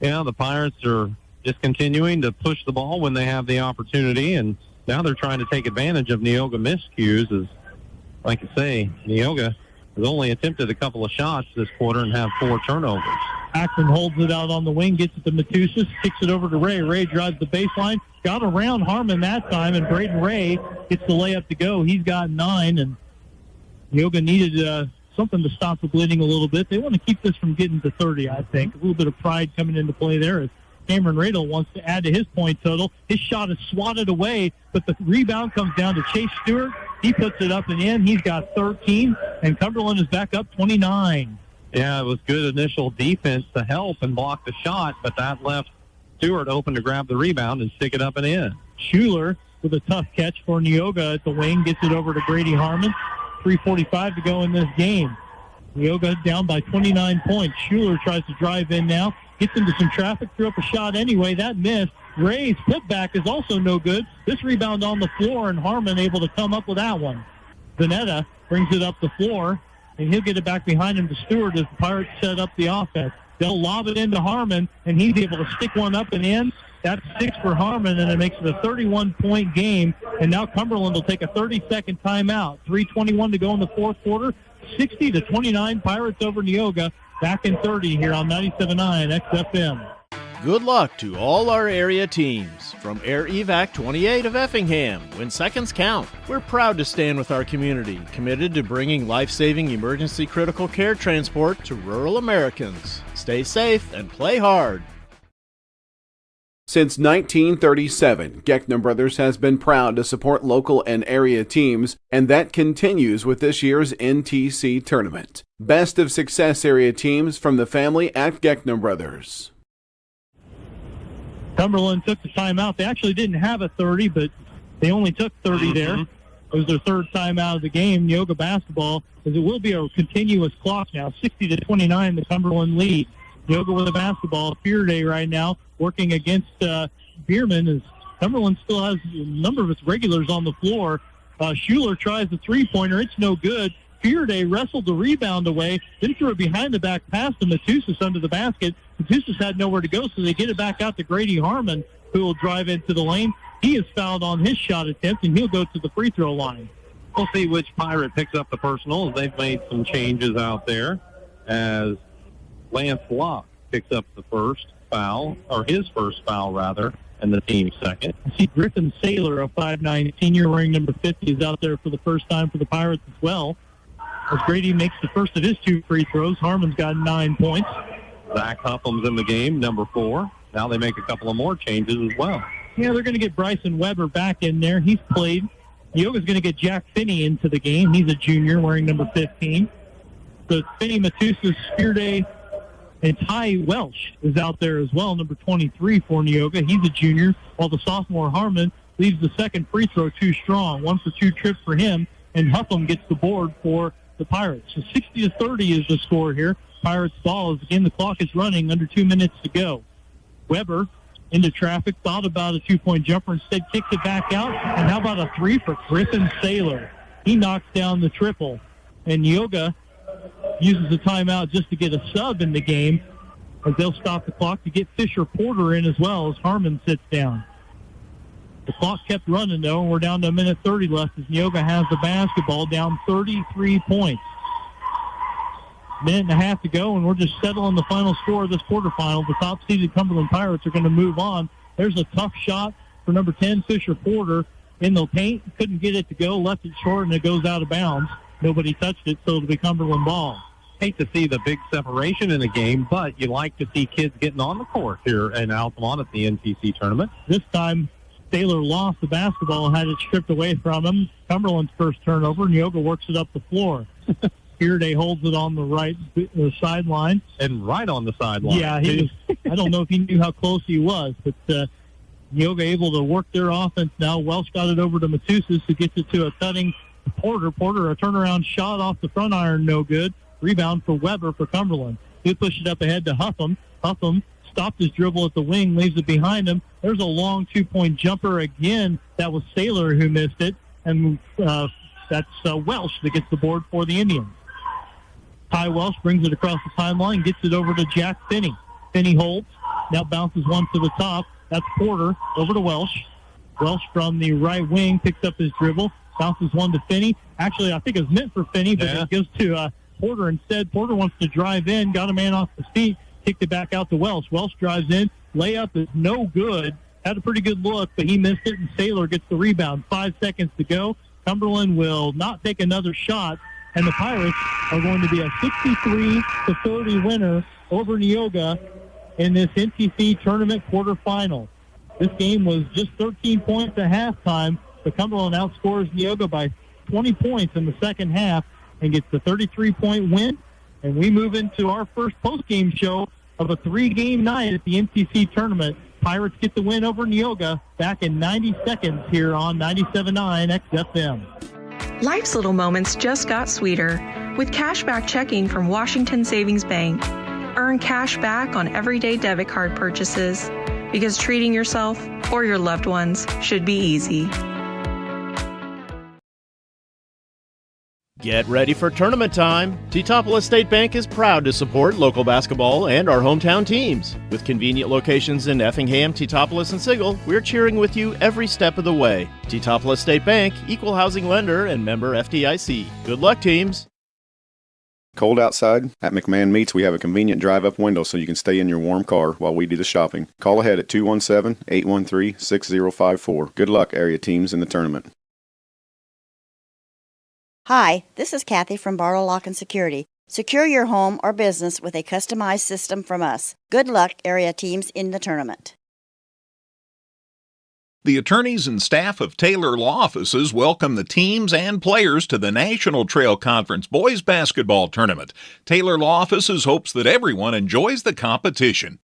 Yeah, the Pirates are just continuing to push the ball when they have the opportunity, and now they're trying to take advantage of Neoga miscues. As, like I say, Neoga has only attempted a couple of shots this quarter and have 4 turnovers. Axon holds it out on the wing, gets it to Matusas, kicks it over to Ray. Ray drives the baseline, got around Harmon that time, and Braden Ray gets the layup to go. He's got 9, and Neoga needed something to stop the bleeding a little bit. They want to keep this from getting to 30, I think. A little bit of pride coming into play there as Cameron Radel wants to add to his point total. His shot is swatted away, but the rebound comes down to Chase Stewart. He puts it up and in. He's got 13, and Cumberland is back up 29. Yeah, it was good initial defense to help and block the shot, but that left Stewart open to grab the rebound and stick it up and in. Schuler with a tough catch for Neoga at the wing, gets it over to Grady Harmon. 3:45 to go in this game. Neoga down by 29 points. Schuler tries to drive in now, gets into some traffic, threw up a shot anyway. That missed. Ray's putback is also no good. This rebound on the floor, and Harmon able to come up with that one. Zanetta brings it up the floor, and he'll get it back behind him to Stewart as the Pirates set up the offense. They'll lob it into Harmon, and he's able to stick one up and in. That's 6 for Harmon, and it makes it a 31-point game. And now Cumberland will take a 30-second timeout. 3:21 to go in the fourth quarter. 60-29, Pirates over Neoga. Back in 30 here on 97.9 XFM. Good luck to all our area teams. From Air Evac 28 of Effingham, when seconds count, we're proud to stand with our community, committed to bringing life-saving emergency critical care transport to rural Americans. Stay safe and play hard. Since 1937, Geckner Brothers has been proud to support local and area teams, and that continues with this year's NTC tournament. Best of Success area teams from the family at Geckner Brothers. Cumberland took the timeout. They actually didn't have a 30, but they only took 30 there. It was their third timeout of the game. Neoga basketball, as it will be a continuous clock now. 60-29, the Cumberland lead. Neoga with the basketball. Fearday right now working against Bierman, as Cumberland still has a number of its regulars on the floor. Schuler tries the three-pointer. It's no good. Fearday wrestled the rebound away, then threw it behind the back pass to Matusas under the basket. Matusas had nowhere to go, so they get it back out to Grady Harmon, who will drive into the lane. He is fouled on his shot attempt, and he'll go to the free throw line. We'll see which Pirate picks up the personal. They've made some changes out there as Lance Locke picks up the first foul, or his first foul, rather, and the team's second. I see Griffin Saylor, a 5'9" senior wearing number 50, is out there for the first time for the Pirates as well. As Grady makes the first of his 2 free throws, Harmon's got 9 points. Zach Huffham's in the game, number 4. Now they make a couple of more changes as well. Yeah, they're going to get Bryson Weber back in there. He's played. Neoga's going to get Jack Finney into the game. He's a junior wearing number 15. So Finney, Matusas, Fearday, and Ty Welsh is out there as well, number 23 for Neoga. He's a junior, while the sophomore Harmon leaves the second free throw too strong. 1 for 2 trip for him, and Huffam gets the board for the Pirates. So 60-30 is the score here. Pirates ball is again, the clock is running, under 2 minutes to go. Weber into traffic, thought about a 2-point jumper, instead kicks it back out. And how about a 3 for Griffin Saylor? He knocks down the triple. And Neoga uses the timeout just to get a sub in the game, as they'll stop the clock to get Fisher Porter in as well as Harmon sits down. The clock kept running, though, and we're down to 1:30 left as Neoga has the basketball, down 33 points. Minute and a half to go, and we're just settling the final score of this quarterfinal. The top-seeded Cumberland Pirates are going to move on. There's a tough shot for number 10, Fisher Porter, in the paint. Couldn't get it to go, left it short, and it goes out of bounds. Nobody touched it, so it'll be Cumberland ball. hate to see the big separation in a game, but you like to see kids getting on the court here in Altamont at the NTC tournament. This time, Taylor lost the basketball, had it stripped away from him. Cumberland's first turnover. Neoga works it up the floor. Hirde holds it on the right sideline. And right on the sideline. Yeah, I don't know if he knew how close he was, but Neoga able to work their offense now. Welsh got it over to Matusas, who gets it to a cutting Porter. Porter, a turnaround shot off the front iron, no good. Rebound for Weber for Cumberland. He pushed it up ahead to Huffam. Huffam stopped his dribble at the wing, leaves it behind him. There's a long two-point jumper again. That was Saylor who missed it, and that's Welsh that gets the board for the Indians. Ty Welsh brings it across the timeline, gets it over to Jack Finney. Finney holds, now bounces one to the top. That's Porter over to Welsh. Welsh from the right wing picks up his dribble, bounces one to Finney. Actually, I think it was meant for Finney, but it goes to Porter instead. Porter wants to drive in, got a man off his feet, kicked it back out to Welsh. Welsh drives in, layup is no good. Had a pretty good look, but he missed it, and Saylor gets the rebound. 5 seconds to go. Cumberland will not take another shot, and the Pirates are going to be a 63-30 winner over Neoga in this NTC tournament quarterfinal. This game was just 13 points at halftime, but Cumberland outscores Neoga by 20 points in the second half and gets the 33-point win. And we move into our first postgame show of a 3-game night at the NTC tournament. Pirates get the win over Neoga back in 90 seconds here on 97.9 XFM. Life's little moments just got sweeter with cashback checking from Washington Savings Bank. Earn cash back on everyday debit card purchases because treating yourself or your loved ones should be easy. Get ready for tournament time. T-Topolis State Bank is proud to support local basketball and our hometown teams. With convenient locations in Effingham, T-Topolis, and Sigel, we're cheering with you every step of the way. T-Topolis State Bank, equal housing lender and member FDIC. Good luck, teams. Cold outside? At McMahon Meats, we have a convenient drive-up window so you can stay in your warm car while we do the shopping. Call ahead at 217-813-6054. Good luck, area teams, in the tournament. Hi, this is Kathy from Bartle Lock and Security. Secure your home or business with a customized system from us. Good luck, area teams, in the tournament. The attorneys and staff of Taylor Law Offices welcome the teams and players to the National Trail Conference Boys Basketball Tournament. Taylor Law Offices hopes that everyone enjoys the competition.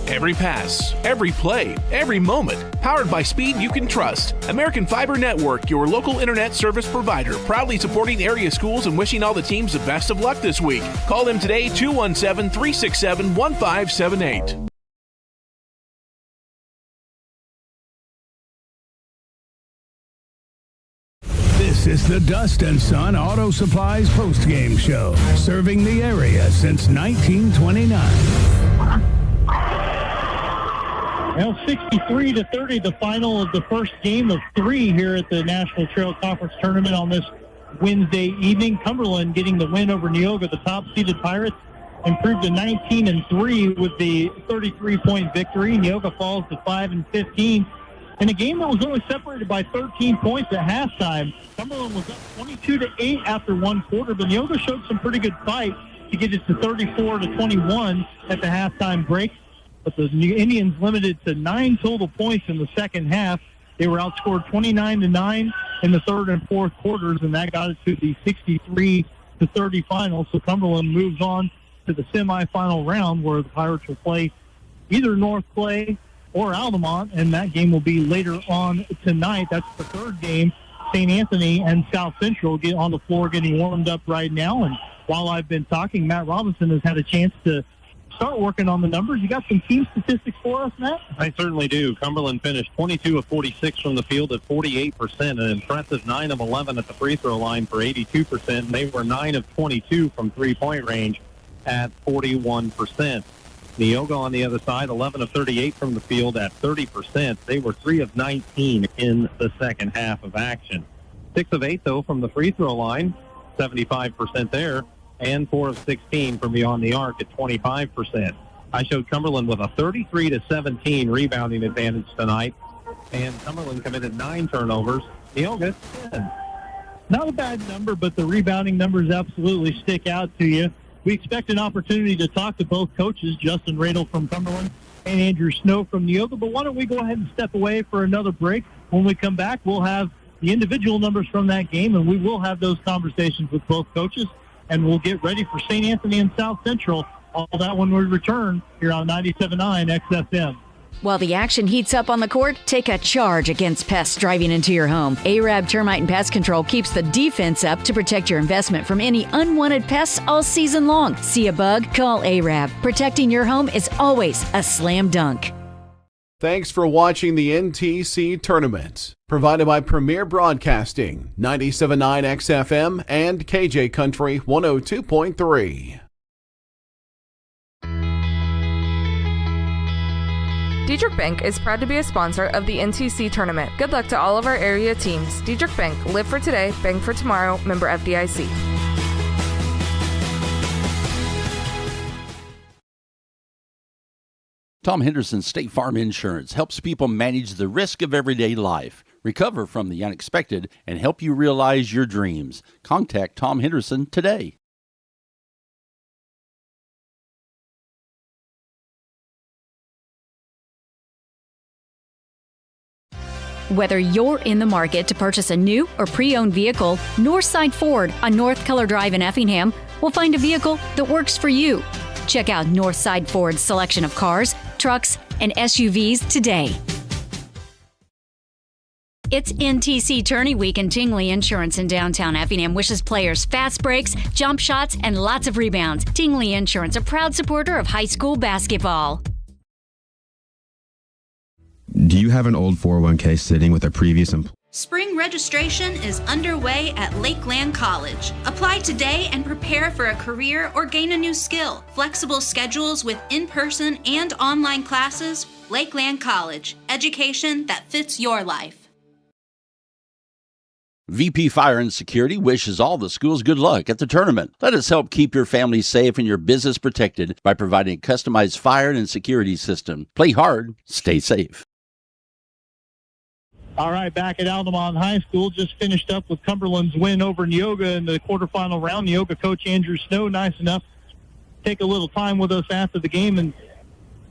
Every pass, every play, every moment. Powered by speed you can trust. American Fiber Network, your local internet service provider. Proudly supporting area schools and wishing all the teams the best of luck this week. Call them today, 217-367-1578. This is the Dust and Son Auto Supplies postgame show, serving the area since 1929. Well, 63-30, the final of the first game of 3 here at the National Trail Conference Tournament on this Wednesday evening. Cumberland getting the win over Neoga. The top-seeded Pirates improved to 19-3 with the 33-point victory. Neoga falls to 5-15. In a game that was only separated by 13 points at halftime, Cumberland was up 22-8 after one quarter, but Neoga showed some pretty good fight to get it to 34-21 at the halftime break. But the Indians limited to 9 total points in the second half. They were outscored 29-9 in the third and fourth quarters, and that got it to the 63-30 final. So Cumberland moves on to the semifinal round where the Pirates will play either North Clay or Altamont, and that game will be later on tonight. That's the third game. St. Anthony and South Central get on the floor getting warmed up right now. And while I've been talking, Matt Robinson has had a chance to start working on the numbers. You got some team statistics for us, Matt? I certainly do. Cumberland finished 22 of 46 from the field at 48%, an impressive 9 of 11 at the free throw line for 82%. They were 9 of 22 from three-point range at 41%. Neoga on the other side, 11 of 38 from the field at 30%. They were 3 of 19 in the second half of action. 6 of 8, though, from the free throw line, 75% there, and 4 of 16 from beyond the arc at 25%. I showed Cumberland with a 33-17 rebounding advantage tonight, and Cumberland committed 9 turnovers. Neoga 10. Not a bad number, but the rebounding numbers absolutely stick out to you. We expect an opportunity to talk to both coaches, Justin Radel from Cumberland and Andrew Snow from Neoga. But why don't we go ahead and step away for another break? When we come back, we'll have the individual numbers from that game, and we will have those conversations with both coaches, and we'll get ready for St. Anthony and South Central. All that when we return here on 97.9 XFM. While the action heats up on the court, take a charge against pests driving into your home. Arab Termite and Pest Control keeps the defense up to protect your investment from any unwanted pests all season long. See a bug? Call Arab. Protecting your home is always a slam dunk. Thanks for watching the NTC Tournament. Provided by Premier Broadcasting, 97.9 XFM and KJ Country 102.3. Diedrich Bank is proud to be a sponsor of the NTC Tournament. Good luck to all of our area teams. Diedrich Bank, live for today, bank for tomorrow, member FDIC. Tom Henderson State Farm Insurance helps people manage the risk of everyday life, recover from the unexpected, and help you realize your dreams. Contact Tom Henderson today. Whether you're in the market to purchase a new or pre-owned vehicle, Northside Ford on North Keller Drive in Effingham will find a vehicle that works for you. Check out Northside Ford's selection of cars, trucks, and SUVs today. It's NTC Tourney Week, and Tingley Insurance in downtown Effingham wishes players fast breaks, jump shots, and lots of rebounds. Tingley Insurance, a proud supporter of high school basketball. Do you have an old 401k sitting with a previous employer? Spring registration is underway at Lakeland College. Apply today and prepare for a career or gain a new skill. Flexible schedules with in-person and online classes. Lakeland College. Education that fits your life. VP Fire and Security wishes all the schools good luck at the tournament. Let us help keep your family safe and your business protected by providing a customized fire and security system. Play hard, stay safe. All right, back at Altamont High School, just finished up with Cumberland's win over Neoga in the quarterfinal round. Neoga coach Andrew Snow, nice enough to take a little time with us after the game. And,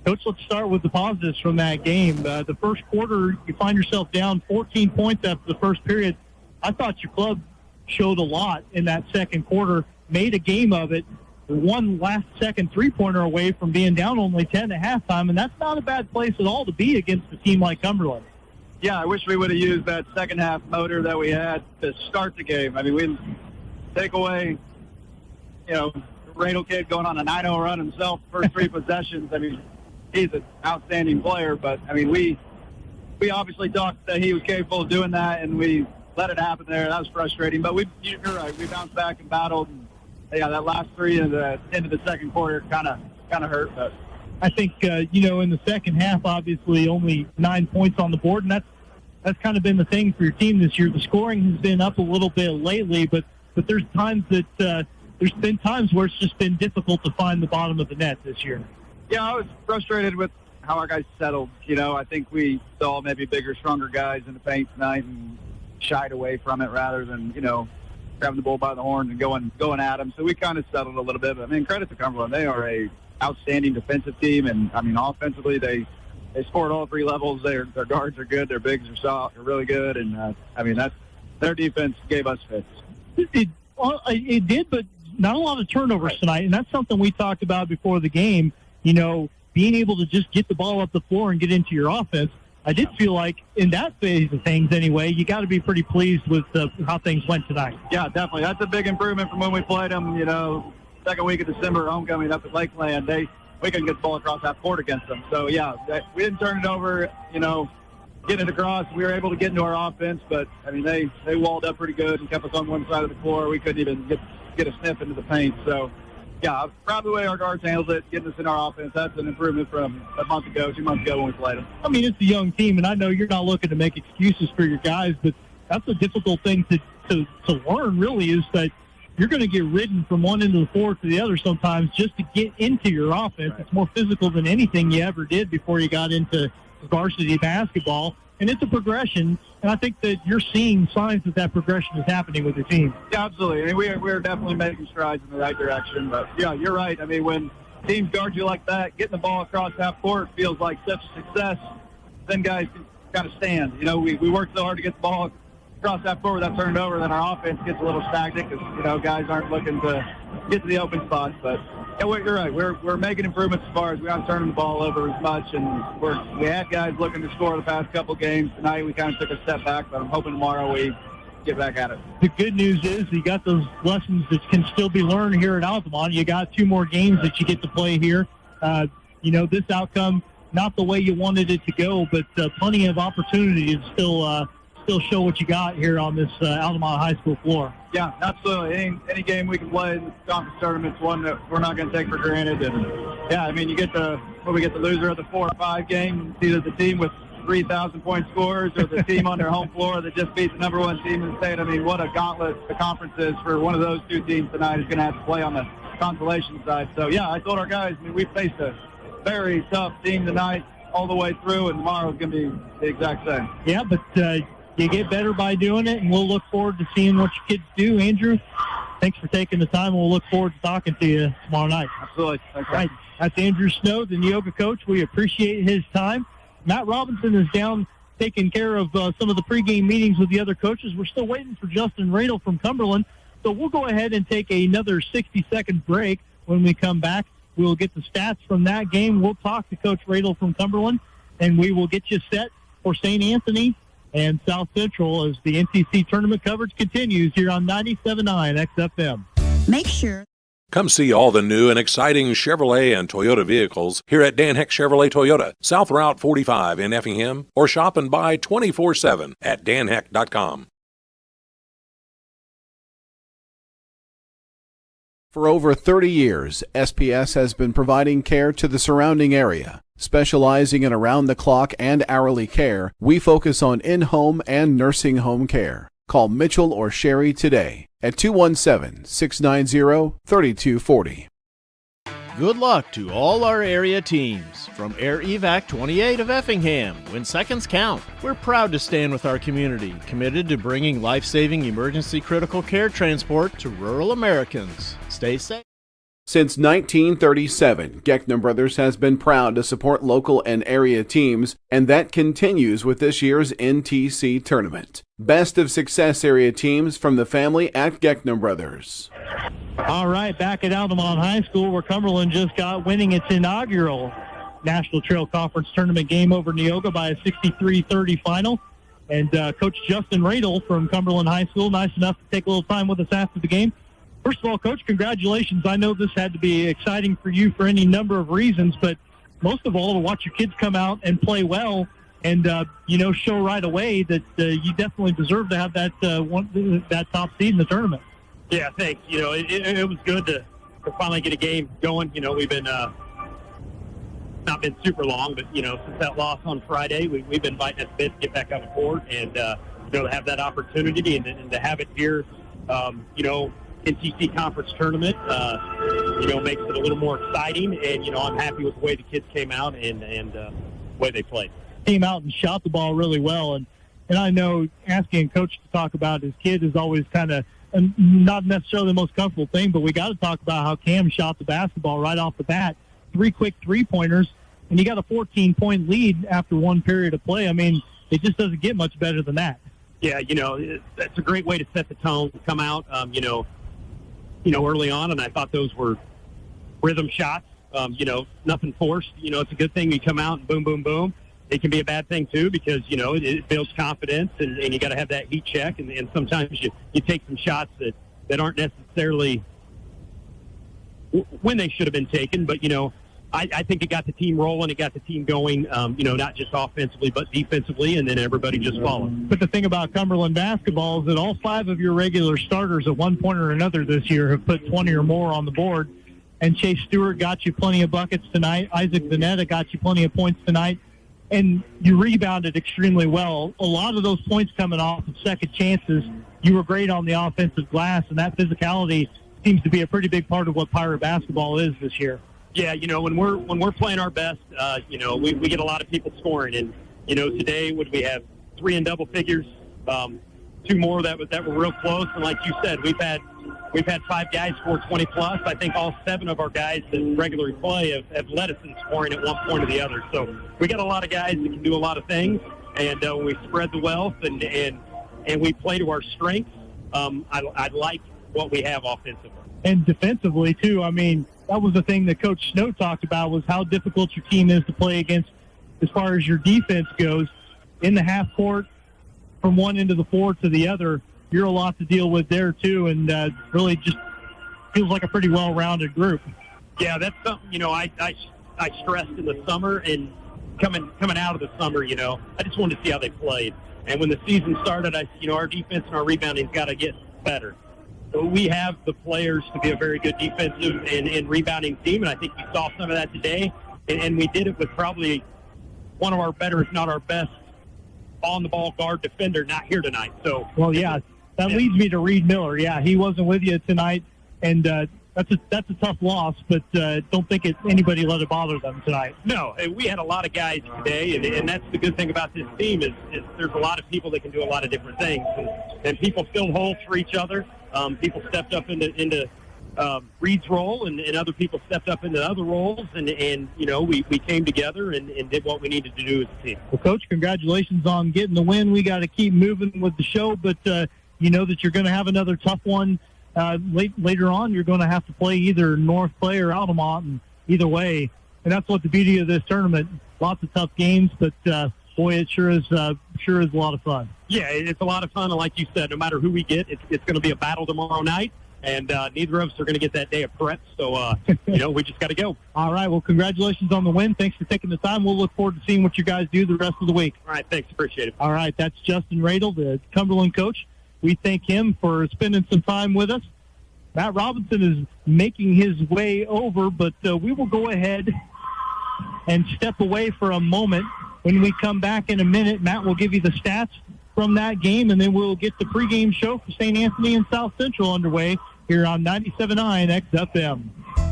Coach, let's start with the positives from that game. The first quarter, you find yourself down 14 points after the first period. I thought your club showed a lot in that second quarter, made a game of it, one last-second three-pointer away from being down only 10 at halftime, and that's not a bad place at all to be against a team like Cumberland. Yeah, I wish we would have used that second-half motor that we had to start the game. I mean, we take away, Radel kid going on a 9-0 run himself, first three possessions. I mean, he's an outstanding player, but, I mean, we obviously thought that he was capable of doing that, and we let it happen there. That was frustrating, but you're right. We bounced back and battled. And, yeah, that last three at the end of the second quarter kind of hurt. But I think in the second half, obviously only 9 points on the board, and that's kind of been the thing for your team this year. The scoring has been up a little bit lately, but there's times that there's been times where it's just been difficult to find the bottom of the net this year. Yeah, I was frustrated with how our guys settled. I think we saw maybe bigger, stronger guys in the paint tonight and shied away from it rather than, grabbing the bull by the horns and going at them. So we kind of settled a little bit. But, I mean, credit to Cumberland. They are a outstanding defensive team, and, I mean, offensively they scored all three levels. Their guards are good. Their bigs are really good. And, I mean, their defense gave us fits. It did, but not a lot of turnovers tonight, and that's something we talked about before the game. Being able to just get the ball up the floor and get into your offense. I did feel like in that phase of things anyway, you got to be pretty pleased with how things went tonight. Yeah, definitely. That's a big improvement from when we played them, second week of December, homecoming up at Lakeland. We couldn't get the ball across half court against them. So, yeah, we didn't turn it over, getting it across. We were able to get into our offense, but, I mean, they walled up pretty good and kept us on one side of the floor. We couldn't even get a sniff into the paint. So, yeah, I'm proud of the way our guards handled it, getting us in our offense. That's an improvement from a month ago, 2 months ago when we played them. I mean, it's a young team, and I know you're not looking to make excuses for your guys, but that's a difficult thing to learn, really, is that you're going to get ridden from one end of the floor to the other sometimes just to get into your offense. Right. It's more physical than anything you ever did before you got into varsity basketball. and it's a progression. And I think that you're seeing signs that progression is happening with the team. Yeah, absolutely. I mean, we're definitely making strides in the right direction. But, yeah, you're right. I mean, when teams guard you like that, getting the ball across half court feels like such a success. Then guys can kind of stand. You know, we work so hard to get the ball across half court without turning over, then our offense gets a little stagnant because, you know, guys aren't looking to get to the open spots. But, yeah, you're right. We're making improvements as far as we aren't turning the ball over as much. And we had guys looking to score the past couple games. Tonight we kind of took a step back, but I'm hoping tomorrow we get back at it. The good news is you got those lessons that can still be learned here at Altamont. You got 2 more games that you get to play here. You know, this outcome, not the way you wanted it to go, but plenty of opportunity to still show what you got here on this Altamont High School floor. Yeah, absolutely. Any game we can play in the conference tournament's one that we're not going to take for granted. And, yeah, I mean, we get the loser of the 4 or 5 game, either the team with 3,000-point scores or the team on their home floor that just beat the number 1 team in the state. I mean, what a gauntlet the conference is for one of those 2 teams tonight is going to have to play on the consolation side. So, yeah, I told our guys, I mean, we faced a very tough team tonight all the way through, and tomorrow's going to be the exact same. Yeah, but you get better by doing it, and we'll look forward to seeing what your kids do. Andrew, thanks for taking the time. We'll look forward to talking to you tomorrow night. Absolutely. Thanks. Right. That's Andrew Snow, the Neoga coach. We appreciate his time. Matt Robinson is down taking care of some of the pregame meetings with the other coaches. We're still waiting for Justin Radel from Cumberland. So we'll go ahead and take another 60-second break. When we come back, we'll get the stats from that game. We'll talk to Coach Radel from Cumberland, and we will get you set for St. Anthony and South Central as the NTC tournament coverage continues here on 97.9 XFM. Make sure. Come see all the new and exciting Chevrolet and Toyota vehicles here at Dan Heck Chevrolet Toyota, South Route 45 in Effingham, or shop and buy 24/7 at danheck.com. For over 30 years, SPS has been providing care to the surrounding area. Specializing in around-the-clock and hourly care, we focus on in-home and nursing home care. Call Mitchell or Sherry today at 217-690-3240. Good luck to all our area teams. From Air Evac 28 of Effingham, when seconds count, we're proud to stand with our community, committed to bringing life-saving emergency critical care transport to rural Americans. Stay safe. Since 1937, Geckner Brothers has been proud to support local and area teams, and that continues with this year's NTC tournament. Best of success area teams from the family at Geckner Brothers. All right, back at Altamont High School, where Cumberland just got winning its inaugural National Trail Conference tournament game over Neoga by a 63-30 final. And Coach Justin Radel from Cumberland High School, nice enough to take a little time with us after the game. First of all, Coach, congratulations. I know this had to be exciting for you for any number of reasons, but most of all, to watch your kids come out and play well and, show right away that you definitely deserve to have that top seed in the tournament. Yeah, thanks. It was good to finally get a game going. We've been not been super long, but, since that loss on Friday, we've been fighting at the bit to get back on the court and, to have that opportunity and to have it here, NTC conference tournament, makes it a little more exciting. And, I'm happy with the way the kids came out and the way they played. Came out and shot the ball really well. And I know asking Coach to talk about his kid is always kind of not necessarily the most comfortable thing, but we got to talk about how Cam shot the basketball right off the bat. 3 quick three-pointers, and you got a 14-point lead after 1 period of play. I mean, it just doesn't get much better than that. Yeah, that's a great way to set the tone, come out, early on, and I thought those were rhythm shots, nothing forced. It's a good thing you come out and boom, boom, boom. It can be a bad thing, too, because, it builds confidence, and you got to have that heat check, and sometimes you take some shots that aren't necessarily when they should have been taken, but, I think it got the team rolling, it got the team going, not just offensively, but defensively, and then everybody just followed. But the thing about Cumberland basketball is that all 5 of your regular starters at one point or another this year have put 20 or more on the board, and Chase Stewart got you plenty of buckets tonight. Isaac Vanetta got you plenty of points tonight, and you rebounded extremely well. A lot of those points coming off of second chances. You were great on the offensive glass, and that physicality seems to be a pretty big part of what Pirate basketball is this year. Yeah, when we're playing our best, we get a lot of people scoring, and Today would we have 3 in double figures, 2 more that were real close, and like you said, we've had 5 guys score 20 plus. I think all 7 of our guys that regularly play have led us in scoring at one point or the other. So we got a lot of guys that can do a lot of things, and when we spread the wealth and we play to our strengths, I like what we have offensively. And defensively, too. I mean, that was the thing that Coach Snow talked about, was how difficult your team is to play against as far as your defense goes. In the half court, from one end of the floor to the other, you're a lot to deal with there, too, and really just feels like a pretty well-rounded group. Yeah, that's something, I stressed in the summer, and coming out of the summer, I just wanted to see how they played. And when the season started, our defense and our rebounding's got to get better. So we have the players to be a very good defensive and rebounding team, and I think we saw some of that today. And we did it with probably one of our better, if not our best, on-the-ball guard defender not here tonight. So, well, yeah, that leads me to Reed Miller. Yeah, he wasn't with you tonight, and that's a tough loss, but don't think anybody let it bother them tonight. No, we had a lot of guys today, and that's the good thing about this team is there's a lot of people that can do a lot of different things, and people filled holes for each other. People stepped up into Reed's role, and other people stepped up into other roles, and we came together and did what we needed to do as a team. Well, Coach, congratulations on getting the win. We got to keep moving with the show, but you know that you're going to have another tough one later on. You're going to have to play either North Clay or Altamont, and either way, and that's what the beauty of this tournament. Lots of tough games, but boy, it sure is a lot of fun. Yeah, it's a lot of fun, and like you said, no matter who we get, it's going to be a battle tomorrow night. And neither of us are going to get that day of prep, so, we just got to go. All right, well, congratulations on the win. Thanks for taking the time. We'll look forward to seeing what you guys do the rest of the week. All right, thanks. Appreciate it. All right, that's Justin Radel, the Cumberland coach. We thank him for spending some time with us. Matt Robinson is making his way over, but we will go ahead and step away for a moment. When we come back in a minute, Matt will give you the stats from that game, and then we'll get the pregame show for St. Anthony and South Central underway here on 97.9 XFM.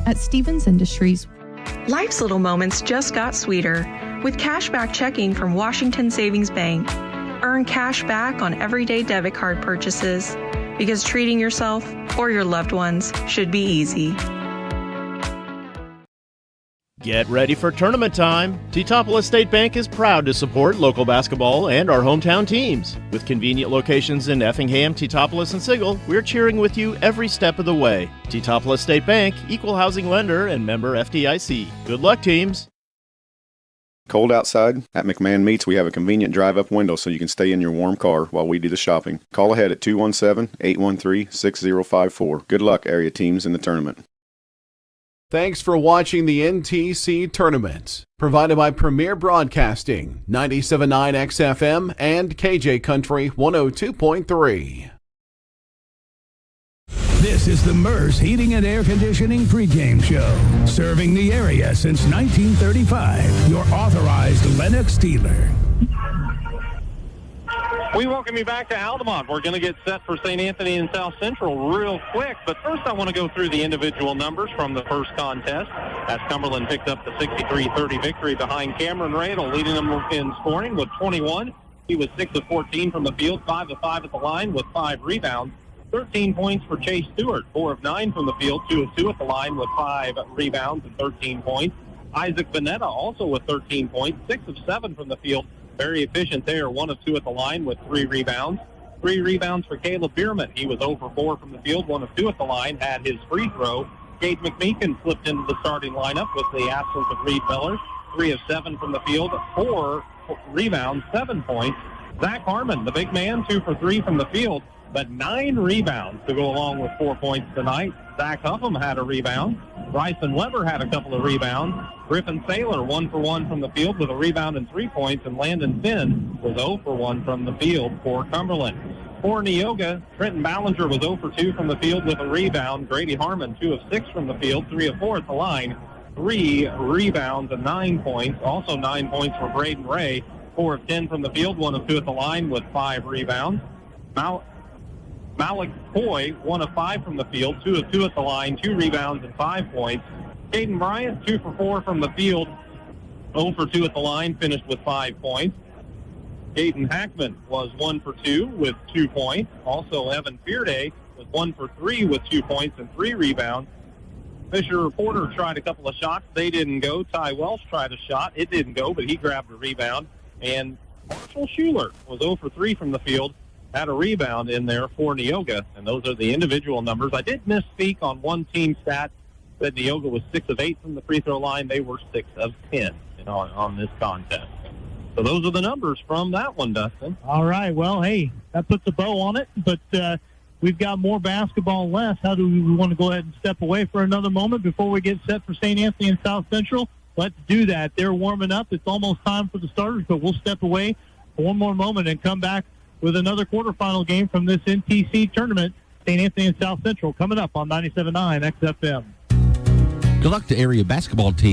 At Stevens Industries, life's little moments just got sweeter with cashback checking from Washington Savings Bank. Earn cash back on everyday debit card purchases, because treating yourself or your loved ones should be easy. Get ready for tournament time. T-Topolis State Bank is proud to support local basketball and our hometown teams. With convenient locations in Effingham, T-Topolis, and Sigel, we're cheering with you every step of the way. T-Topolis State Bank, equal housing lender and member FDIC. Good luck, teams. Cold outside? At McMahon Meats, we have a convenient drive-up window so you can stay in your warm car while we do the shopping. Call ahead at 217-813-6054. Good luck, area teams, in the tournament. Thanks for watching the NTC Tournament, provided by Premier Broadcasting, 97.9 XFM and KJ Country 102.3. This is the MERS Heating and Air Conditioning pregame show, serving the area since 1935. Your authorized Lennox dealer. We welcome you back to Altamont. We're going to get set for St. Anthony and South Central real quick, but first I want to go through the individual numbers from the first contest as Cumberland picked up the 63-30 victory behind Cameron Radel, leading them in scoring with 21. He was 6 of 14 from the field, 5 of 5 at the line with 5 rebounds. 13 points for Chase Stewart, 4 of 9 from the field, 2 of 2 at the line with 5 rebounds and 13 points. Isaac Vanetta also with 13 points, 6 of 7 from the field. Very efficient there, 1 of 2 at the line with 3 rebounds. 3 rebounds for Caleb Bierman. He was 0 for 4 from the field, 1 of 2 at the line, had his free throw. Cade McMeekin slipped into the starting lineup with the absence of Reed Miller. 3 of 7 from the field, 4 rebounds, 7 points. Zach Harmon, the big man, 2 for 3 from the field, but 9 rebounds to go along with 4 points tonight. Zach Huffam had a rebound. Bryson Weber had a couple of rebounds. Griffin Saylor 1 for 1 from the field with a rebound and 3 points, and Landon Finn was 0 for 1 from the field for Cumberland. For Neoga, Trenton Ballinger was 0 for 2 from the field with a rebound. Grady Harmon 2 of 6 from the field, 3 of 4 at the line, 3 rebounds and 9 points. Also 9 points for Braden Ray, 4 of 10 from the field, 1 of 2 at the line with 5 rebounds. Malik Coy, 1 of 5 from the field, 2 of 2 at the line, 2 rebounds and 5 points. Caden Bryant, 2 for 4 from the field, 0 for 2 at the line, finished with 5 points. Caden Hackman was 1 for 2 with 2 points. Also, Evan Fearday was 1 for 3 with 2 points and 3 rebounds. Fisher Porter tried a couple of shots. They didn't go. Ty Welsh tried a shot. It didn't go, but he grabbed a rebound. And Marshall Schuler was 0 for 3 from the field, had a rebound in there for Neoga. And those are the individual numbers. I did misspeak on one team stat that Neoga was 6 of 8 from the free throw line. They were 6 of 10 on this contest. So those are the numbers from that one, Dustin. All right. Well, hey, that puts a bow on it, but we've got more basketball left. How do we want to go ahead and step away for another moment before we get set for St. Anthony and South Central? Let's do that. They're warming up. It's almost time for the starters, but we'll step away for one more moment and come back with another quarterfinal game from this NTC tournament. St. Anthony and South Central coming up on 97.9 XFM. Good luck to area basketball team.